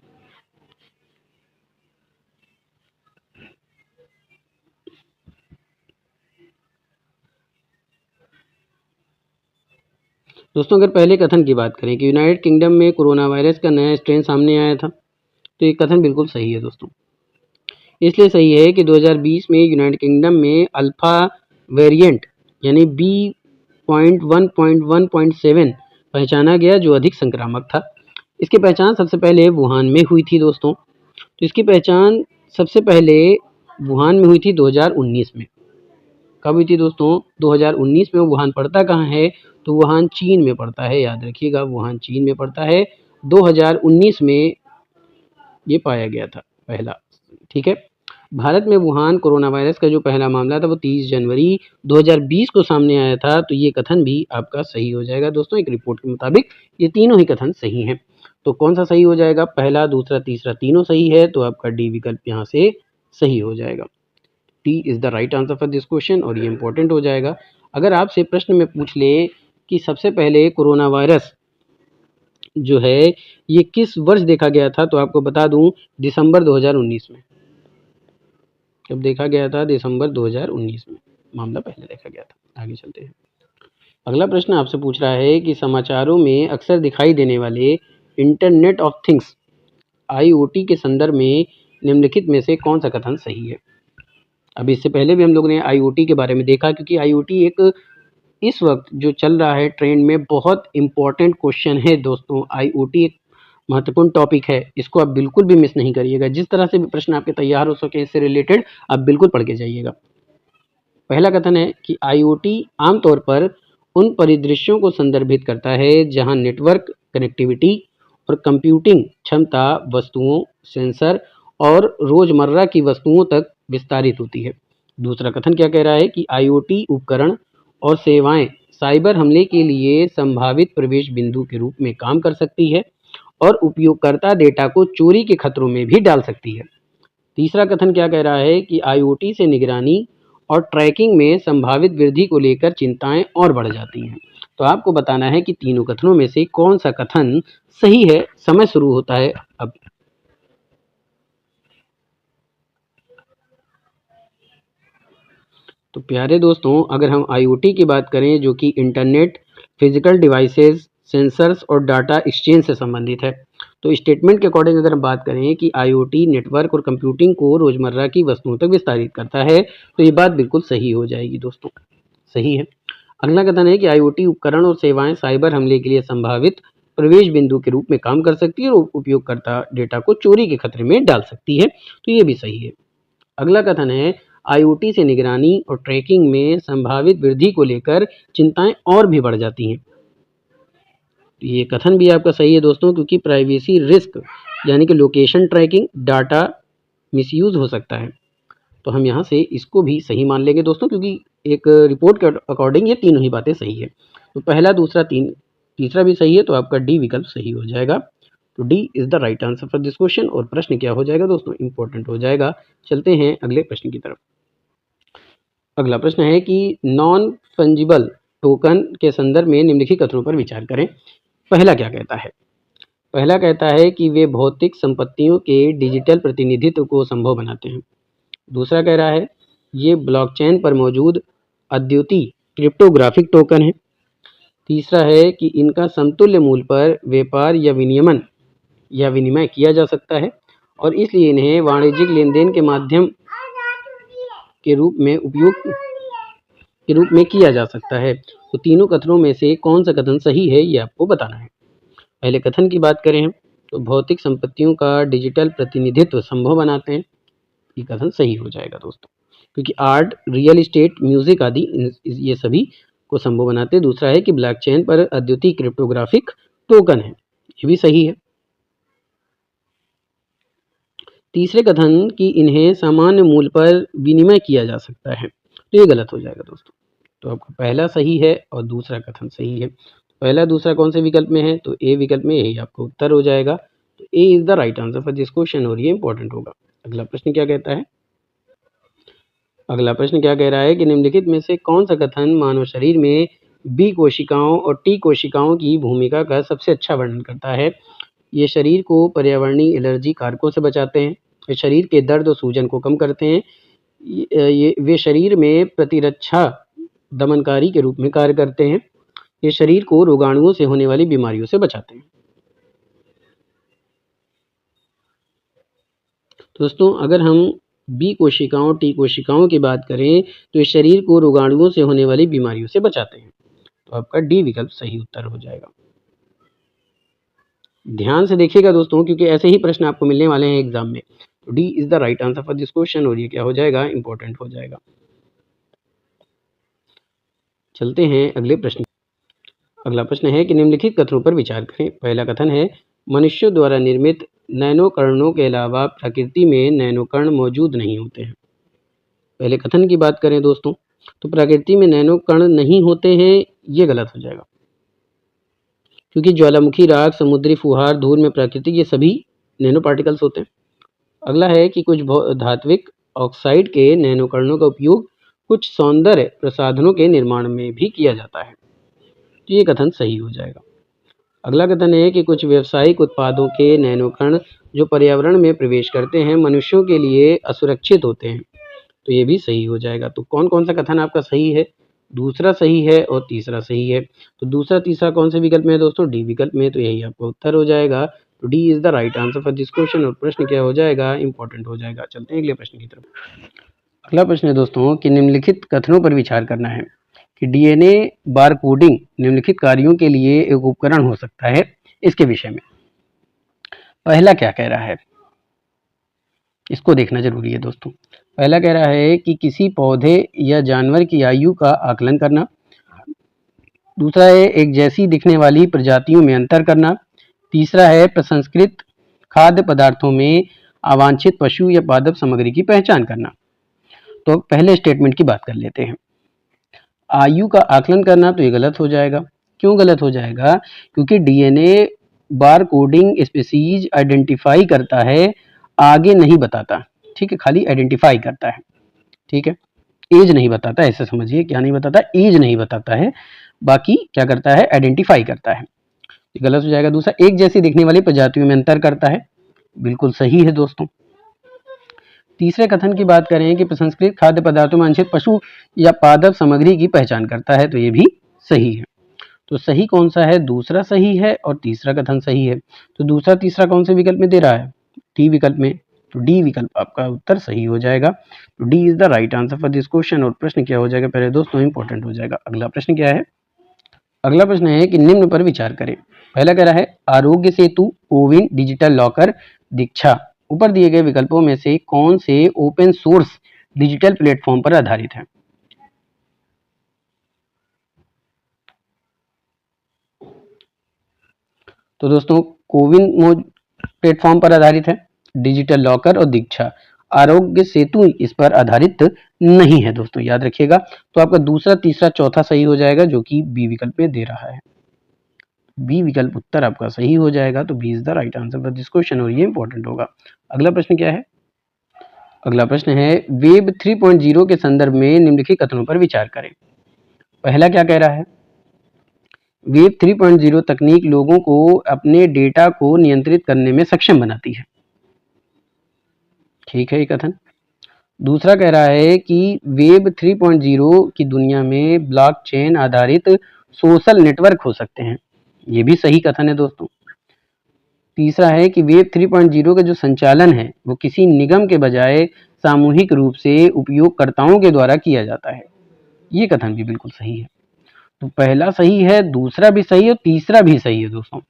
दोस्तों अगर पहले कथन की बात करें कि यूनाइटेड किंगडम में कोरोना वायरस का नया स्ट्रेन सामने आया था, तो ये कथन बिल्कुल सही है दोस्तों। इसलिए सही है कि 2020 में यूनाइटेड किंगडम में अल्फा वेरिएंट यानी B.1.1.7 पहचाना गया जो अधिक संक्रामक था। इसकी पहचान सबसे पहले वुहान में हुई थी दोस्तों। तो इसकी पहचान सबसे पहले वुहान में हुई थी 2019 में। कब हुई थी दोस्तों? 2019 में। वुहान पड़ता कहाँ है? तो वुहान चीन में पड़ता है, याद रखिएगा। वुहान चीन में पड़ता है। 2019 में ये पाया गया था पहला। ठीक है। भारत में वुहान कोरोना वायरस का जो पहला मामला था वो 30 जनवरी 2020 को सामने आया था। तो ये कथन भी आपका सही हो जाएगा दोस्तों। एक रिपोर्ट के मुताबिक ये तीनों ही कथन सही हैं। तो कौन सा सही हो जाएगा? पहला, दूसरा, तीसरा तीनों सही है। तो आपका डी विकल्प यहाँ से सही हो जाएगा। T is the right answer for this question, और ये इंपॉर्टेंट हो जाएगा। अगर आपसे प्रश्न में पूछ ले कि सबसे पहले कोरोना वायरस जो है ये किस वर्ष देखा गया था, तो आपको बता दूं दिसंबर 2019 में। जब देखा गया था दिसंबर 2019 में मामला पहले देखा गया था। आगे चलते हैं। अगला प्रश्न आपसे पूछ रहा है कि समाचारों में अक्सर दिखाई देने वाले इंटरनेट ऑफ थिंग्स IoT के संदर्भ में निम्नलिखित में से कौन सा कथन सही है। अब इससे पहले भी हम लोग ने IoT के बारे में देखा, क्योंकि IoT एक इस वक्त जो चल रहा है ट्रेंड में बहुत इंपॉर्टेंट क्वेश्चन है दोस्तों। IoT एक महत्वपूर्ण टॉपिक है, इसको आप बिल्कुल भी मिस नहीं करिएगा। जिस तरह से भी प्रश्न आपके तैयार हो सके इससे रिलेटेड आप बिल्कुल पढ़ के जाइएगा। पहला कथन है कि IoT आमतौर पर उन परिदृश्यों को संदर्भित करता है जहां नेटवर्क कनेक्टिविटी और कंप्यूटिंग क्षमता वस्तुओं, सेंसर और रोजमर्रा की वस्तुओं तक विस्तारित होती है। दूसरा कथन क्या कह रहा है कि IoT उपकरण और सेवाएं साइबर हमले के लिए संभावित प्रवेश बिंदु के रूप में काम कर सकती है और उपयोगकर्ता डेटा को चोरी के खतरों में भी डाल सकती है। तीसरा कथन क्या कह रहा है कि IoT से निगरानी और ट्रैकिंग में संभावित वृद्धि को लेकर चिंताएं और बढ़ जाती हैं। तो आपको बताना है कि तीनों कथनों में से कौन सा कथन सही है। समय शुरू होता है अब। तो प्यारे दोस्तों, अगर हम IoT की बात करें जो कि इंटरनेट, फिजिकल डिवाइसेस, सेंसर्स और डाटा एक्सचेंज से संबंधित है, तो स्टेटमेंट के अकॉर्डिंग अगर हम बात करें कि IoT नेटवर्क और कंप्यूटिंग को रोजमर्रा की वस्तुओं तक विस्तारित करता है, तो ये बात बिल्कुल सही हो जाएगी दोस्तों, सही है। अगला कथन है कि IoT उपकरण और सेवाएं साइबर हमले के लिए संभावित प्रवेश बिंदु के रूप में काम कर सकती है और उपयोगकर्ता डेटा को चोरी के खतरे में डाल सकती है, तो ये भी सही है। अगला कथन है IoT से निगरानी और ट्रैकिंग में संभावित वृद्धि को लेकर चिंताएं और भी बढ़ जाती हैं। ये कथन भी आपका सही है दोस्तों, क्योंकि प्राइवेसी रिस्क यानी कि लोकेशन ट्रैकिंग, डाटा मिसयूज हो सकता है। तो हम यहाँ से इसको भी सही मान लेंगे दोस्तों, क्योंकि एक रिपोर्ट के अकॉर्डिंग ये तीनों ही बातें सही है। तो पहला, दूसरा, तीसरा भी सही है, तो आपका डी विकल्प सही हो जाएगा। तो D is the right answer for this question. और प्रश्न क्या हो जाएगा दोस्तों, इंपॉर्टेंट हो जाएगा। चलते हैं अगले प्रश्न की तरफ। अगला प्रश्न है कि नॉन फंजिबल टोकन के संदर्भ में निम्नलिखित कथनों पर विचार करें। पहला क्या कहता है? पहला कहता है कि वे भौतिक संपत्तियों के डिजिटल प्रतिनिधित्व को संभव बनाते हैं। दूसरा कह रहा है ये ब्लॉकचेन पर मौजूद अद्वितीय क्रिप्टोग्राफिक टोकन है। तीसरा है कि इनका समतुल्य मूल्य पर व्यापार या विनियमन या विनिमय किया जा सकता है और इसलिए इन्हें वाणिज्यिक लेनदेन के माध्यम के रूप में किया जा सकता है। तो तीनों कथनों में से कौन सा कथन सही है, ये आपको बताना है। पहले कथन की बात करें तो भौतिक संपत्तियों का डिजिटल प्रतिनिधित्व संभव बनाते हैं, ये कथन सही हो जाएगा दोस्तों, क्योंकि आर्ट, रियल एस्टेट, म्यूजिक आदि ये सभी को संभव बनाते हैं। दूसरा है कि ब्लॉकचेन पर अद्वितीय क्रिप्टोग्राफिक टोकन है, ये भी सही है। तीसरे कथन कि इन्हें सामान्य मूल्य पर विनिमय किया जा सकता है, तो ये गलत हो जाएगा दोस्तों। तो आपका पहला सही है और दूसरा कथन सही है। पहला दूसरा कौन से विकल्प में है, तो ए विकल्प में यही आपका उत्तर हो जाएगा। तो A is the right answer for this question और ये इंपॉर्टेंट होगा। अगला प्रश्न क्या कहता है? अगला प्रश्न क्या कह रहा है कि निम्नलिखित में से कौन सा कथन मानव शरीर में बी कोशिकाओं और टी कोशिकाओं की भूमिका का सबसे अच्छा वर्णन करता है। ये शरीर को पर्यावरणीय एलर्जी कारकों से बचाते हैं, ये शरीर के दर्द और सूजन को कम करते हैं, वे शरीर में प्रतिरक्षा दमनकारी के रूप में कार्य करते हैं, ये शरीर को रोगाणुओं से होने वाली बीमारियों से बचाते हैं। दोस्तों, अगर हम बी कोशिकाओं, टी कोशिकाओं की बात करें तो ये शरीर को रोगाणुओं से होने वाली बीमारियों से बचाते हैं। तो आपका डी विकल्प सही उत्तर हो जाएगा। ध्यान से देखिएगा दोस्तों, क्योंकि ऐसे ही प्रश्न आपको मिलने वाले हैं एग्जाम में। तो D is the right answer for this question और ये क्या हो जाएगा, इंपॉर्टेंट हो जाएगा। चलते हैं अगले प्रश्न। अगला प्रश्न है कि निम्नलिखित कथनों पर विचार करें। पहला कथन है मनुष्यों द्वारा निर्मित नैनोकणों के अलावा प्रकृति में नैनोकण मौजूद नहीं होते हैं। पहले कथन की बात करें दोस्तों तो प्रकृति में नैनोकण नहीं होते हैं, ये गलत हो जाएगा, क्योंकि ज्वालामुखी, राख, समुद्री फुहार, धूल में प्राकृतिक ये सभी नैनो पार्टिकल्स होते हैं। अगला है कि कुछ धात्विक ऑक्साइड के नैनोकणों का उपयोग कुछ सौंदर्य प्रसाधनों के निर्माण में भी किया जाता है। तो ये कथन सही हो जाएगा। अगला कथन है कि कुछ व्यावसायिक उत्पादों के नैनोकण जो पर्यावरण में प्रवेश करते हैं मनुष्यों के लिए असुरक्षित होते हैं, तो ये भी सही हो जाएगा। तो कौन कौन सा कथन आपका सही है? दूसरा सही है और तीसरा सही है। तो दूसरा तीसरा कौन से विकल्प में है दोस्तों? डी विकल्प में, तो यही आपका उत्तर हो जाएगा। तो D is the right answer for this question. और प्रश्न क्या हो जाएगा? इंपॉर्टेंट हो जाएगा। चलते हैं अगले प्रश्न की तरफ। अगला प्रश्न है दोस्तों कि निम्नलिखित कथनों पर विचार करना है कि डीएनए बार कोडिंग निम्नलिखित कार्यों के लिए एक उपकरण हो सकता है, इसके विषय में पहला क्या कह रहा है, इसको देखना जरूरी है दोस्तों। पहला कह रहा है कि किसी पौधे या जानवर की आयु का आकलन करना। दूसरा है एक जैसी दिखने वाली प्रजातियों में अंतर करना। तीसरा है प्रसंस्कृत खाद्य पदार्थों में अवांछित पशु या पादप सामग्री की पहचान करना। तो पहले स्टेटमेंट की बात कर लेते हैं। आयु का आकलन करना, तो ये गलत हो जाएगा। क्यों गलत हो जाएगा? क्योंकि डीएनए बार कोडिंग स्पीसीज आइडेंटिफाई करता है, आगे नहीं बताता। ठीक है, खाली आइडेंटिफाई करता है। ठीक है, एज नहीं बताता, ऐसे समझिए। क्या नहीं बताता? एज नहीं बताता है, बाकी क्या करता है? आइडेंटिफाई करता है। ये गलत हो जाएगा। दूसरा, एक जैसी दिखने वाली प्रजातियों में अंतर करता है, बिल्कुल सही है दोस्तों। तीसरे कथन की बात करें कि प्रसंस्कृत खाद्य पदार्थों में अंशित पशु या पादप सामग्री की पहचान करता है, तो ये भी सही है। तो सही कौन सा है? दूसरा सही है और तीसरा कथन सही है। तो दूसरा तीसरा कौन से विकल्प में दे रहा है? डी विकल्प में। तो डी विकल्प आपका उत्तर सही हो जाएगा। तो D is the right answer for this question. और प्रश्न क्या हो जाएगा पहले दोस्तों? इंपॉर्टेंट हो जाएगा। अगला प्रश्न क्या है? अगला प्रश्न है कि निम्न पर विचार करें। पहला कह रहा है आरोग्य सेतु, कोविन, डिजिटल लॉकर, दीक्षा। ऊपर दिए गए विकल्पों में से कौन से ओपन सोर्स डिजिटल प्लेटफॉर्म पर आधारित है? तो दोस्तों कोविन प्लेटफॉर्म पर आधारित है, डिजिटल लॉकर और दीक्षा। आरोग्य सेतु इस पर आधारित नहीं है दोस्तों, याद रखिएगा। तो आपका दूसरा तीसरा चौथा सही हो जाएगा, जो कि बी विकल्प में दे रहा है। बी विकल्प उत्तर आपका सही हो जाएगा। तो B is the right answer for this question और ये इंपॉर्टेंट होगा। अगला प्रश्न क्या है? अगला प्रश्न है वेब 3.0 के संदर्भ में निम्नलिखित कथनों पर विचार करें। पहला क्या कह रहा है? वेब 3.0 तकनीक लोगों को अपने डेटा को नियंत्रित करने में सक्षम बनाती है। ठीक है ये कथन। दूसरा कह रहा है कि वेब 3.0 की दुनिया में ब्लॉकचेन आधारित सोशल नेटवर्क हो सकते हैं। ये भी सही कथन है दोस्तों। तीसरा है कि वेब 3.0 का जो संचालन है वो किसी निगम के बजाय सामूहिक रूप से उपयोगकर्ताओं के द्वारा किया जाता है। ये कथन भी बिल्कुल सही है। तो पहला सही है, दूसरा भी सही है और तीसरा भी सही है दोस्तों।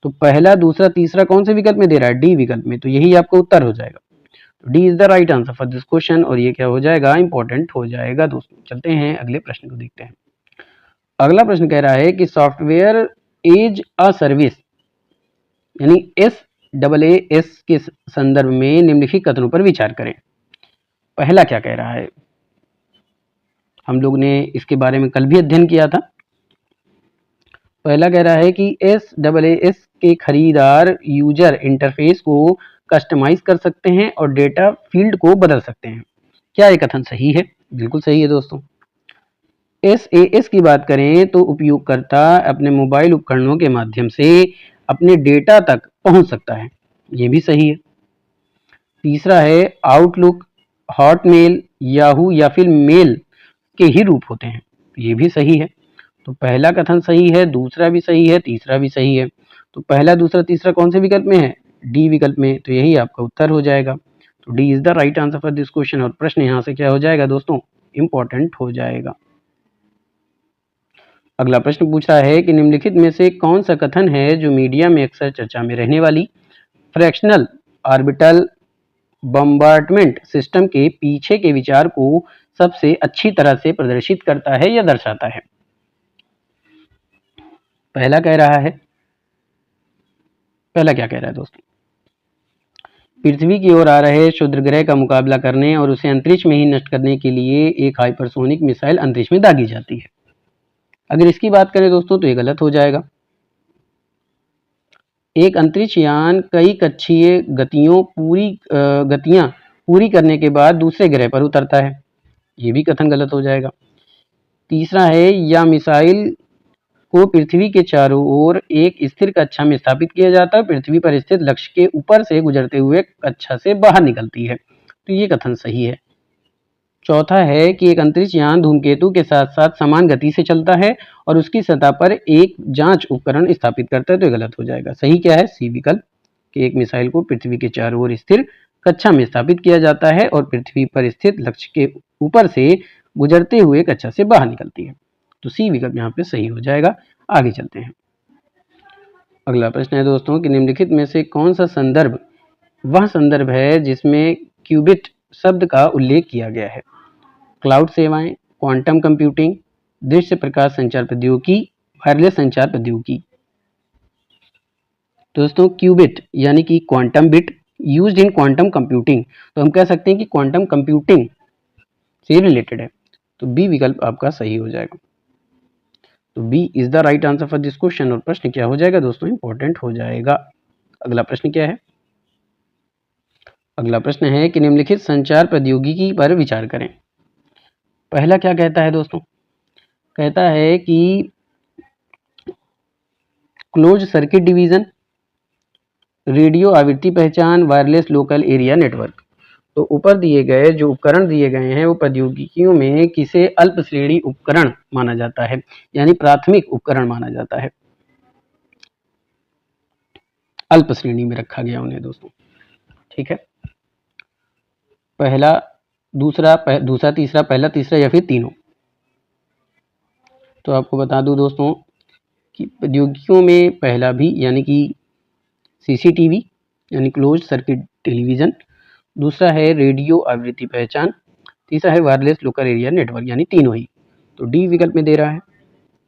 तो पहला दूसरा तीसरा कौन से विकल्प में दे रहा है? डी विकल्प में। तो यही आपका उत्तर हो जाएगा। D is the right answer for this question और ये क्या हो जाएगा? इंपॉर्टेंट हो जाएगा दोस्तों। चलते हैं अगले प्रश्न को देखते हैं। अगला प्रश्न कह रहा है कि सॉफ्टवेयर एज अ सर्विस यानी SaaS के संदर्भ में निम्नलिखित कथनों पर विचार करें। पहला क्या कह रहा है? हम लोग ने इसके बारे में कल भी अध्ययन किया था। पहला कह रहा है कि SaaS के खरीदार यूजर इंटरफेस को कस्टमाइज कर सकते हैं और डेटा फील्ड को बदल सकते हैं। क्या ये कथन सही है? बिल्कुल सही है दोस्तों। SaaS की बात करें तो उपयोगकर्ता अपने मोबाइल उपकरणों के माध्यम से अपने डेटा तक पहुंच सकता है। ये भी सही है। तीसरा है आउटलुक, हॉटमेल, याहू या फिर मेल के ही रूप होते हैं। ये भी सही है। तो पहला कथन सही है, दूसरा भी सही है, तीसरा भी सही है। तो पहला दूसरा तीसरा कौन से विकल्प में है? डी विकल्प में। तो यही आपका उत्तर हो जाएगा। तो D is the right answer for this question और प्रश्न यहाँ से क्या हो जाएगा दोस्तों? इंपॉर्टेंट हो जाएगा। अगला प्रश्न पूछ रहा है कि निम्नलिखित में से कौन सा कथन है जो मीडिया में अक्सर चर्चा में रहने वाली फ्रैक्शनल ऑर्बिटल बम्बार्डमेंट सिस्टम के पीछे के विचार को सबसे अच्छी तरह से प्रदर्शित करता है या दर्शाता है? पहला कह रहा है, पहला क्या कह रहा है दोस्तों? पृथ्वी की ओर आ रहे क्षुद्र ग्रह का मुकाबला करने और उसे अंतरिक्ष में ही नष्ट करने के लिए एक हाइपरसोनिक मिसाइल अंतरिक्ष में दागी जाती है। अगर इसकी बात करें दोस्तों तो ये गलत हो जाएगा। एक अंतरिक्ष यान कई कक्षीय गतियां पूरी करने के बाद दूसरे ग्रह पर उतरता है। ये भी कथन गलत हो जाएगा। तीसरा है या मिसाइल को पृथ्वी के चारों ओर एक स्थिर कक्षा में स्थापित किया जाता है, पृथ्वी पर स्थित लक्ष्य के ऊपर से गुजरते हुए कक्षा से बाहर निकलती है। तो ये कथन सही है। चौथा है कि एक अंतरिक्ष यान धूमकेतु के साथ साथ समान गति से चलता है और उसकी सतह पर एक जांच उपकरण स्थापित करता है। तो ये गलत हो जाएगा। सही क्या है? सी विकल्प, कि एक मिसाइल को पृथ्वी के चारों ओर स्थिर कक्षा में स्थापित किया जाता है और पृथ्वी पर स्थित लक्ष्य के ऊपर से गुजरते हुए कक्षा से बाहर निकलती है। तो सी विकल्प यहाँ पे सही हो जाएगा। आगे चलते हैं। अगला प्रश्न है दोस्तों कि निम्नलिखित में से कौन सा संदर्भ वह संदर्भ है जिसमें क्यूबिट शब्द का उल्लेख किया गया है? क्लाउड सेवाएं, क्वांटम कंप्यूटिंग, दृश्य प्रकाश संचार प्रौद्योगिकी, वायरलेस संचार प्रौद्योगिकी। दोस्तों क्यूबिट यानी कि quantum bit used in quantum computing, तो हम कह सकते हैं कि क्वांटम कंप्यूटिंग से रिलेटेड है। तो बी विकल्प आपका सही हो जाएगा। तो B is the right answer for this question. और प्रश्न क्या हो जाएगा दोस्तों? इंपॉर्टेंट हो जाएगा। अगला प्रश्न क्या है? अगला प्रश्न है कि निम्नलिखित संचार प्रौद्योगिकी पर विचार करें। पहला क्या कहता है दोस्तों? कहता है कि क्लोज सर्किट डिवीजन, रेडियो आवृत्ति पहचान, वायरलेस लोकल एरिया नेटवर्क। तो ऊपर दिए गए जो उपकरण दिए गए हैं वो प्रौद्योगिकियों में किसे अल्प श्रेणी उपकरण माना जाता है, यानी प्राथमिक उपकरण माना जाता है। अल्प श्रेणी में रखा गया उन्हें दोस्तों। ठीक है, पहला, दूसरा, तीसरा, पहला, तीसरा या फिर तीनों। तो आपको बता दूं दोस्तों कि प्रौद्योगिकियों में पहला भी यानी कि सीसीटीवी यानी क्लोज सर्किट टेलीविजन, दूसरा है रेडियो आवृत्ति पहचान, तीसरा है वायरलेस लोकल एरिया नेटवर्क, यानी तीनों ही। तो डी विकल्प में दे रहा है,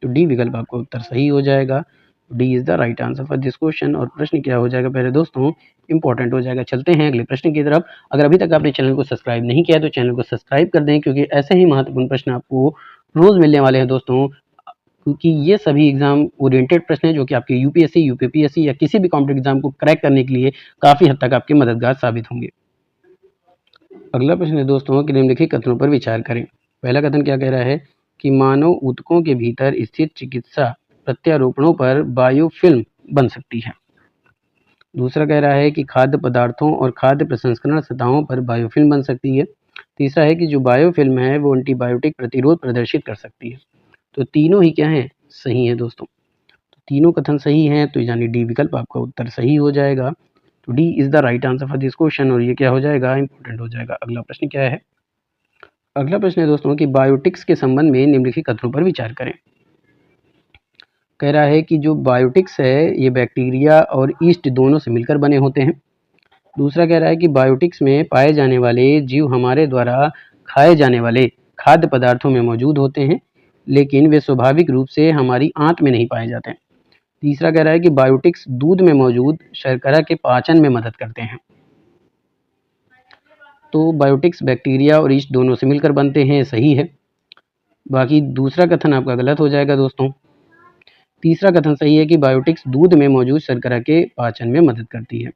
तो डी विकल्प आपका उत्तर सही हो जाएगा। D is the right answer for this question. और प्रश्न क्या हो जाएगा पहले दोस्तों? इंपॉर्टेंट हो जाएगा। चलते हैं अगले प्रश्न की तरफ। अगर अभी तक आपने चैनल को सब्सक्राइब नहीं किया तो चैनल को सब्सक्राइब कर दें, क्योंकि ऐसे ही महत्वपूर्ण प्रश्न आपको रोज मिलने वाले हैं दोस्तों। क्योंकि ये सभी एग्जाम ओरिएंटेड प्रश्न हैं जो कि आपके यूपीएससी, यूपीपीएससी या किसी भी कॉम्पिटिटिव एग्जाम को क्रैक करने के लिए काफी हद तक आपके मददगार साबित होंगे। अगला प्रश्न है दोस्तों कि निम्नलिखित कथनों पर विचार करें। पहला कथन क्या कह रहा है कि मानव ऊतकों के भीतर स्थित चिकित्सा प्रत्यारोपणों पर बायोफिल्म बन सकती है। दूसरा कह रहा है कि खाद्य पदार्थों और खाद्य प्रसंस्करण सतहों पर बायोफिल्म बन सकती है। तीसरा है कि जो बायोफिल्म है वो एंटीबायोटिक प्रतिरोध प्रदर्शित कर सकती है। तो तीनों ही क्या है? सही है दोस्तों। तो तीनों कथन सही हैं, तो यानी डी विकल्प आपका उत्तर सही हो जाएगा। तो D is the right answer for this question. और ये क्या हो जाएगा? इंपॉर्टेंट हो जाएगा। अगला प्रश्न क्या है? अगला प्रश्न है दोस्तों कि बायोटिक्स के संबंध में निम्नलिखित कथनों पर विचार करें। कह रहा है कि जो बायोटिक्स है ये बैक्टीरिया और ईस्ट दोनों से मिलकर बने होते हैं। दूसरा कह रहा है कि बायोटिक्स में पाए जाने वाले जीव हमारे द्वारा खाए जाने वाले खाद्य पदार्थों में मौजूद होते हैं, लेकिन वे स्वाभाविक रूप से हमारी आंत में नहीं पाए जाते। तीसरा कह रहा है कि बायोटिक्स दूध में मौजूद शर्करा के पाचन में मदद करते हैं। तो बायोटिक्स बैक्टीरिया और ईस्ट दोनों से मिलकर बनते हैं, सही है। बाकी दूसरा कथन आपका गलत हो जाएगा दोस्तों। तीसरा कथन सही है कि बायोटिक्स दूध में मौजूद शर्करा के पाचन में मदद करती है।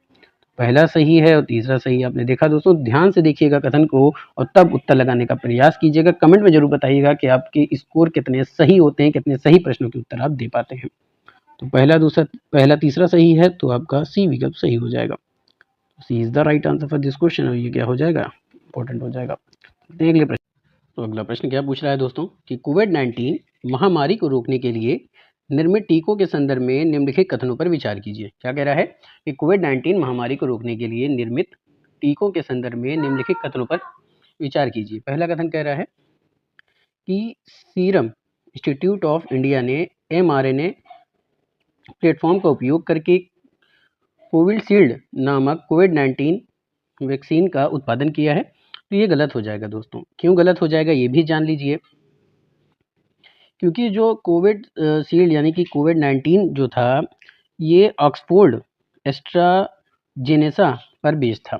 पहला सही है और तीसरा सही। आपने देखा दोस्तों, ध्यान से देखिएगा कथन को और तब उत्तर लगाने का प्रयास कीजिएगा। कमेंट में जरूर बताइएगा कि आपके स्कोर कितने सही होते हैं, कितने सही प्रश्नों के उत्तर आप दे पाते हैं। तो पहला तीसरा सही है, तो आपका सी विकल्प सही हो जाएगा। C is the right answer for this question. और ये क्या हो जाएगा? इंपॉर्टेंट हो जाएगा। अगले प्रश्न। तो अगला प्रश्न क्या पूछ रहा है दोस्तों कि कोविड-19 महामारी को रोकने के लिए निर्मित टीकों के संदर्भ में निम्नलिखित कथनों पर विचार कीजिए। क्या कह रहा है कि कोविड-19 महामारी को रोकने के लिए निर्मित टीकों के संदर्भ में निम्नलिखित कथनों पर विचार कीजिए। पहला कथन कह रहा है कि सीरम इंस्टीट्यूट ऑफ इंडिया ने mRNA प्लेटफॉर्म का उपयोग करके कोविशील्ड नामक कोविड-19 वैक्सीन का उत्पादन किया है। तो ये गलत हो जाएगा दोस्तों। क्यों गलत हो जाएगा ये भी जान लीजिए। क्योंकि जो कोविड शील्ड यानी कि कोविड-19 जो था ये ऑक्सफोर्ड एस्ट्राजेनेका पर बेस्ड था।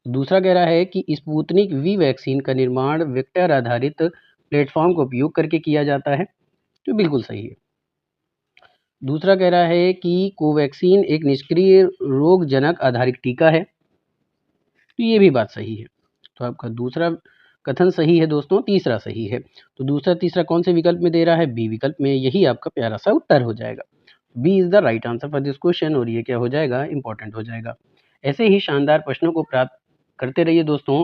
दूसरा कह रहा है कि स्पुतनिक वी वैक्सीन का निर्माण वेक्टर आधारित प्लेटफॉर्म का उपयोग करके किया जाता है, जो बिल्कुल सही है। दूसरा कह रहा है कि कोवैक्सीन एक निष्क्रिय रोगजनक आधारित टीका है, तो ये भी बात सही है। तो आपका दूसरा कथन सही है दोस्तों, तीसरा सही है। तो दूसरा तीसरा कौन से विकल्प में दे रहा है? बी विकल्प में। यही आपका प्यारा सा उत्तर हो जाएगा। B is the right answer for this question और ये क्या हो जाएगा? इंपॉर्टेंट हो जाएगा। ऐसे ही शानदार प्रश्नों को प्राप्त करते रहिए दोस्तों।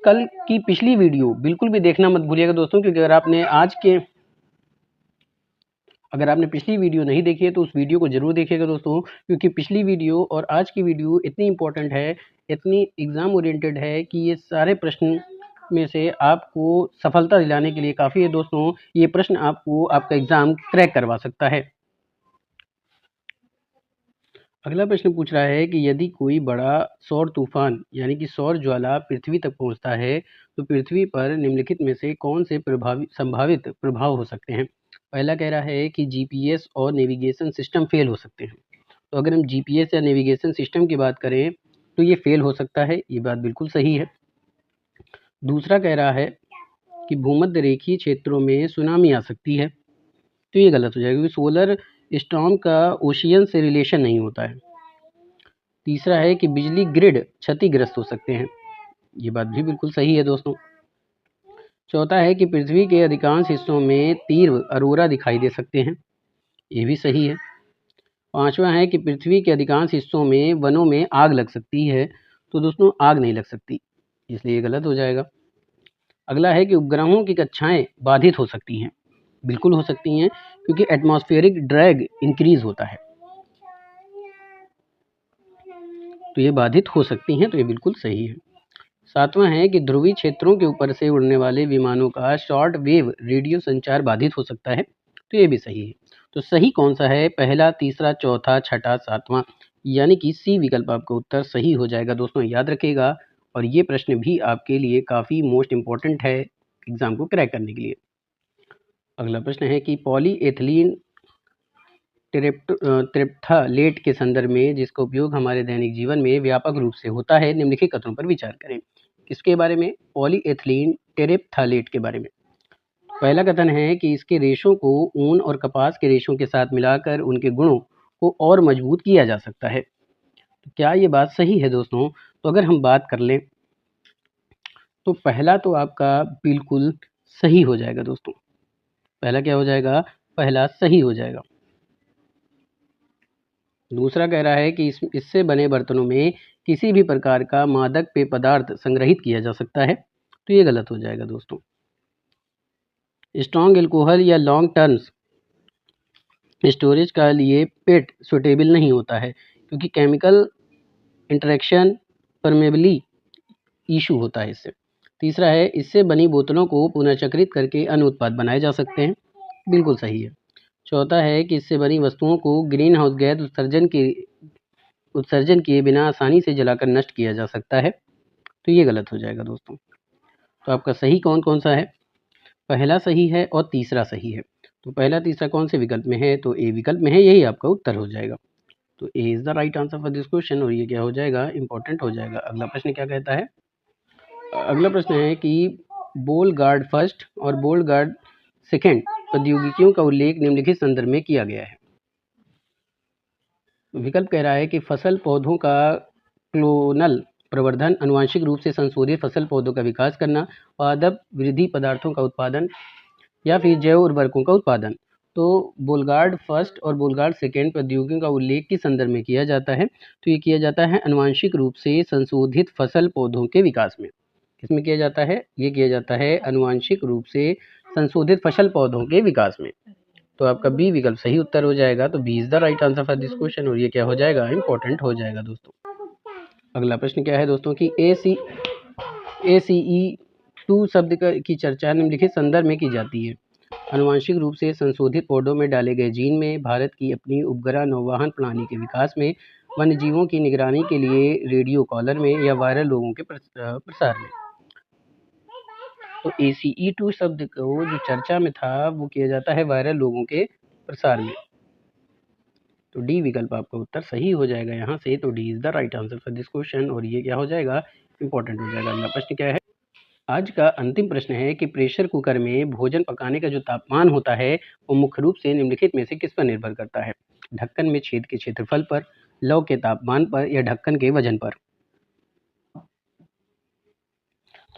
कल की पिछली वीडियो बिल्कुल भी देखना मत भूलिएगा दोस्तों, क्योंकि अगर आपने पिछली वीडियो नहीं देखी है तो उस वीडियो को जरूर देखिएगा दोस्तों, क्योंकि पिछली वीडियो और आज की वीडियो इतनी इंपॉर्टेंट है, इतनी एग्जाम ओरिएंटेड है कि ये सारे प्रश्न में से आपको सफलता दिलाने के लिए काफ़ी है दोस्तों। ये प्रश्न आपको आपका एग्जाम क्रैक करवा सकता है। अगला प्रश्न पूछ रहा है कि यदि कोई बड़ा सौर तूफान यानी कि सौर ज्वाला पृथ्वी तक पहुंचता है तो पृथ्वी पर निम्नलिखित में से कौन से संभावित प्रभाव हो सकते हैं? पहला कह रहा है कि जीपीएस और नेविगेशन सिस्टम फेल हो सकते हैं। तो अगर हम जीपीएस या नेविगेशन सिस्टम की बात करें तो ये फेल हो सकता है, ये बात बिल्कुल सही है। दूसरा कह रहा है कि भूमध्य रेखीय क्षेत्रों में सुनामी आ सकती है, तो ये गलत हो जाएगा, क्योंकि सोलर स्टॉर्म का ओशियन से रिलेशन नहीं होता है। तीसरा है कि बिजली ग्रिड क्षतिग्रस्त हो सकते हैं, ये बात भी बिल्कुल सही है दोस्तों। चौथा है कि पृथ्वी के अधिकांश हिस्सों में तीव्र अरोरा दिखाई दे सकते हैं, ये भी सही है। पांचवा है कि पृथ्वी के अधिकांश हिस्सों में वनों में आग लग सकती है, तो दोस्तों आग नहीं लग सकती, इसलिए ये गलत हो जाएगा। अगला है कि उपग्रहों की कक्षाएं बाधित हो सकती हैं, बिल्कुल हो सकती हैं, क्योंकि एटमॉस्फेरिक ड्रैग इंक्रीज होता है, तो ये बाधित हो सकती हैं, तो ये बिल्कुल सही है। सातवां है कि ध्रुवीय क्षेत्रों के ऊपर से उड़ने वाले विमानों का शॉर्ट वेव रेडियो संचार बाधित हो सकता है, तो ये भी सही है। तो सही कौन सा है? पहला, तीसरा, चौथा, छठा, सातवां, यानी कि सी विकल्प आपका उत्तर सही हो जाएगा दोस्तों, याद रखिएगा। और ये प्रश्न भी आपके लिए काफ़ी मोस्ट इम्पॉर्टेंट है एग्जाम को क्रैक करने के लिए। अगला प्रश्न है कि पॉलीएथिलीन त्रिप्थालेट के संदर्भ में जिसका उपयोग हमारे दैनिक जीवन में व्यापक रूप से होता है, निम्नलिखित कथनों पर विचार करें। किसके बारे में? पॉलीएथिलीन टेरेप्थालेट के बारे में। पहला कथन है कि इसके रेशों को ऊन और कपास के रेशों के साथ मिलाकर उनके गुणों को और मजबूत किया जा सकता है। तो क्या ये बात सही है दोस्तों? तो अगर हम बात कर लें तो पहला तो आपका बिल्कुल सही हो जाएगा दोस्तों। पहला क्या हो जाएगा? पहला सही हो जाएगा। दूसरा कह रहा है कि इससे बने बर्तनों में किसी भी प्रकार का मादक पेय पदार्थ संग्रहित किया जा सकता है, तो ये गलत हो जाएगा दोस्तों। स्ट्रॉन्ग एल्कोहल या लॉन्ग टर्म स्टोरेज का लिए पेट सुटेबल नहीं होता है, क्योंकि केमिकल इंटरेक्शन परमेबली इशू होता है इससे। तीसरा है इससे बनी बोतलों को पुनर्चक्रित करके अन्य उत्पाद बनाए जा सकते हैं, बिल्कुल सही है। चौथा है कि इससे बनी वस्तुओं को ग्रीन हाउस गैस उत्सर्जन किए बिना आसानी से जलाकर नष्ट किया जा सकता है, तो ये गलत हो जाएगा दोस्तों। तो आपका सही कौन कौन सा है? पहला सही है और तीसरा सही है। तो पहला तीसरा कौन से विकल्प में है? तो ए विकल्प में है, यही आपका उत्तर हो जाएगा। तो A is the right answer for this question और ये क्या हो जाएगा? इंपॉर्टेंट हो जाएगा। अगला प्रश्न क्या कहता है? अगला प्रश्न है कि बोल गार्ड फर्स्ट और बोल गार्ड सेकेंड प्रौद्योगिकियों का उल्लेख निम्नलिखित संदर्भ में किया गया है। विकल्प कह रहा है कि फसल पौधों का क्लोनल प्रवर्धन, आनुवंशिक रूप से संशोधित फसल पौधों का विकास करना, पादप वृद्धि पदार्थों का उत्पादन, या फिर जैव उर्वरकों का उत्पादन। तो बोलगार्ड फर्स्ट और बोलगार्ड सेकेंड प्रौद्योगिकियों का उल्लेख किस संदर्भ में किया जाता है? तो ये किया जाता है आनुवंशिक रूप से संशोधित फसल पौधों के विकास में। किसमें किया जाता है? ये किया जाता है आनुवंशिक रूप से संशोधित फसल पौधों के विकास में। तो आपका बी विकल्प सही उत्तर हो जाएगा। तो B is the right answer for this question और ये क्या हो जाएगा? इंपॉर्टेंट हो जाएगा दोस्तों। अगला प्रश्न क्या है दोस्तों कि ACE 2 शब्द की चर्चा निम्नलिखित संदर्भ में की जाती है। आनुवंशिक रूप से संशोधित पौधों में डाले गए जीन में, भारत की अपनी उपग्रह नौवहन प्रणाली के विकास में, वन्यजीवों की निगरानी के लिए रेडियो कॉलर में, या वायरल लोगों के प्रसार में। तो ACE 2 शब्द को जो चर्चा में था वो किया जाता है वायरल लोगों के प्रसार में। तो डी विकल्प आपका उत्तर सही हो जाएगा यहाँ से। तो D is the right answer for this question और ये क्या हो जाएगा? इंपॉर्टेंट हो जाएगा। अगला प्रश्न क्या है? आज का अंतिम प्रश्न है कि प्रेशर कुकर में भोजन पकाने का जो तापमान होता है वो मुख्य रूप से निम्नलिखित में से किस पर निर्भर करता है? ढक्कन में छेद के क्षेत्रफल पर, लौ के तापमान पर, या ढक्कन के वजन पर।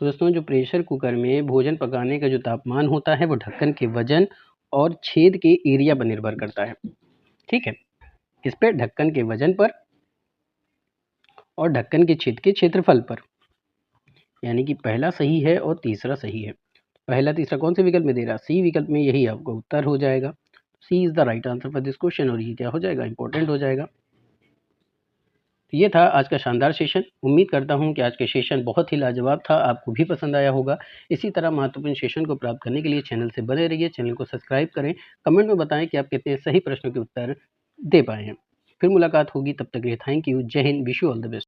तो दोस्तों जो प्रेशर कुकर में भोजन पकाने का जो तापमान होता है वो ढक्कन के वजन और छेद के एरिया पर निर्भर करता है। ठीक है, इस पे ढक्कन के वजन पर और ढक्कन के छेद के क्षेत्रफल पर, यानी कि पहला सही है और तीसरा सही है। पहला तीसरा कौन से विकल्प में दे रहा है? सी विकल्प में, यही आपका उत्तर हो जाएगा। C is the right answer for this question और ये क्या हो जाएगा? इंपॉर्टेंट हो जाएगा। तो ये था आज का शानदार सेशन। उम्मीद करता हूँ कि आज के सेशन बहुत ही लाजवाब था, आपको भी पसंद आया होगा। इसी तरह महत्वपूर्ण सेशन को प्राप्त करने के लिए चैनल से बने रहिए, चैनल को सब्सक्राइब करें, कमेंट में बताएं कि आप कितने सही प्रश्नों के उत्तर दे पाए हैं। फिर मुलाकात होगी, तब तक के लिए थैंक यू, जय Hind, wish you all the best.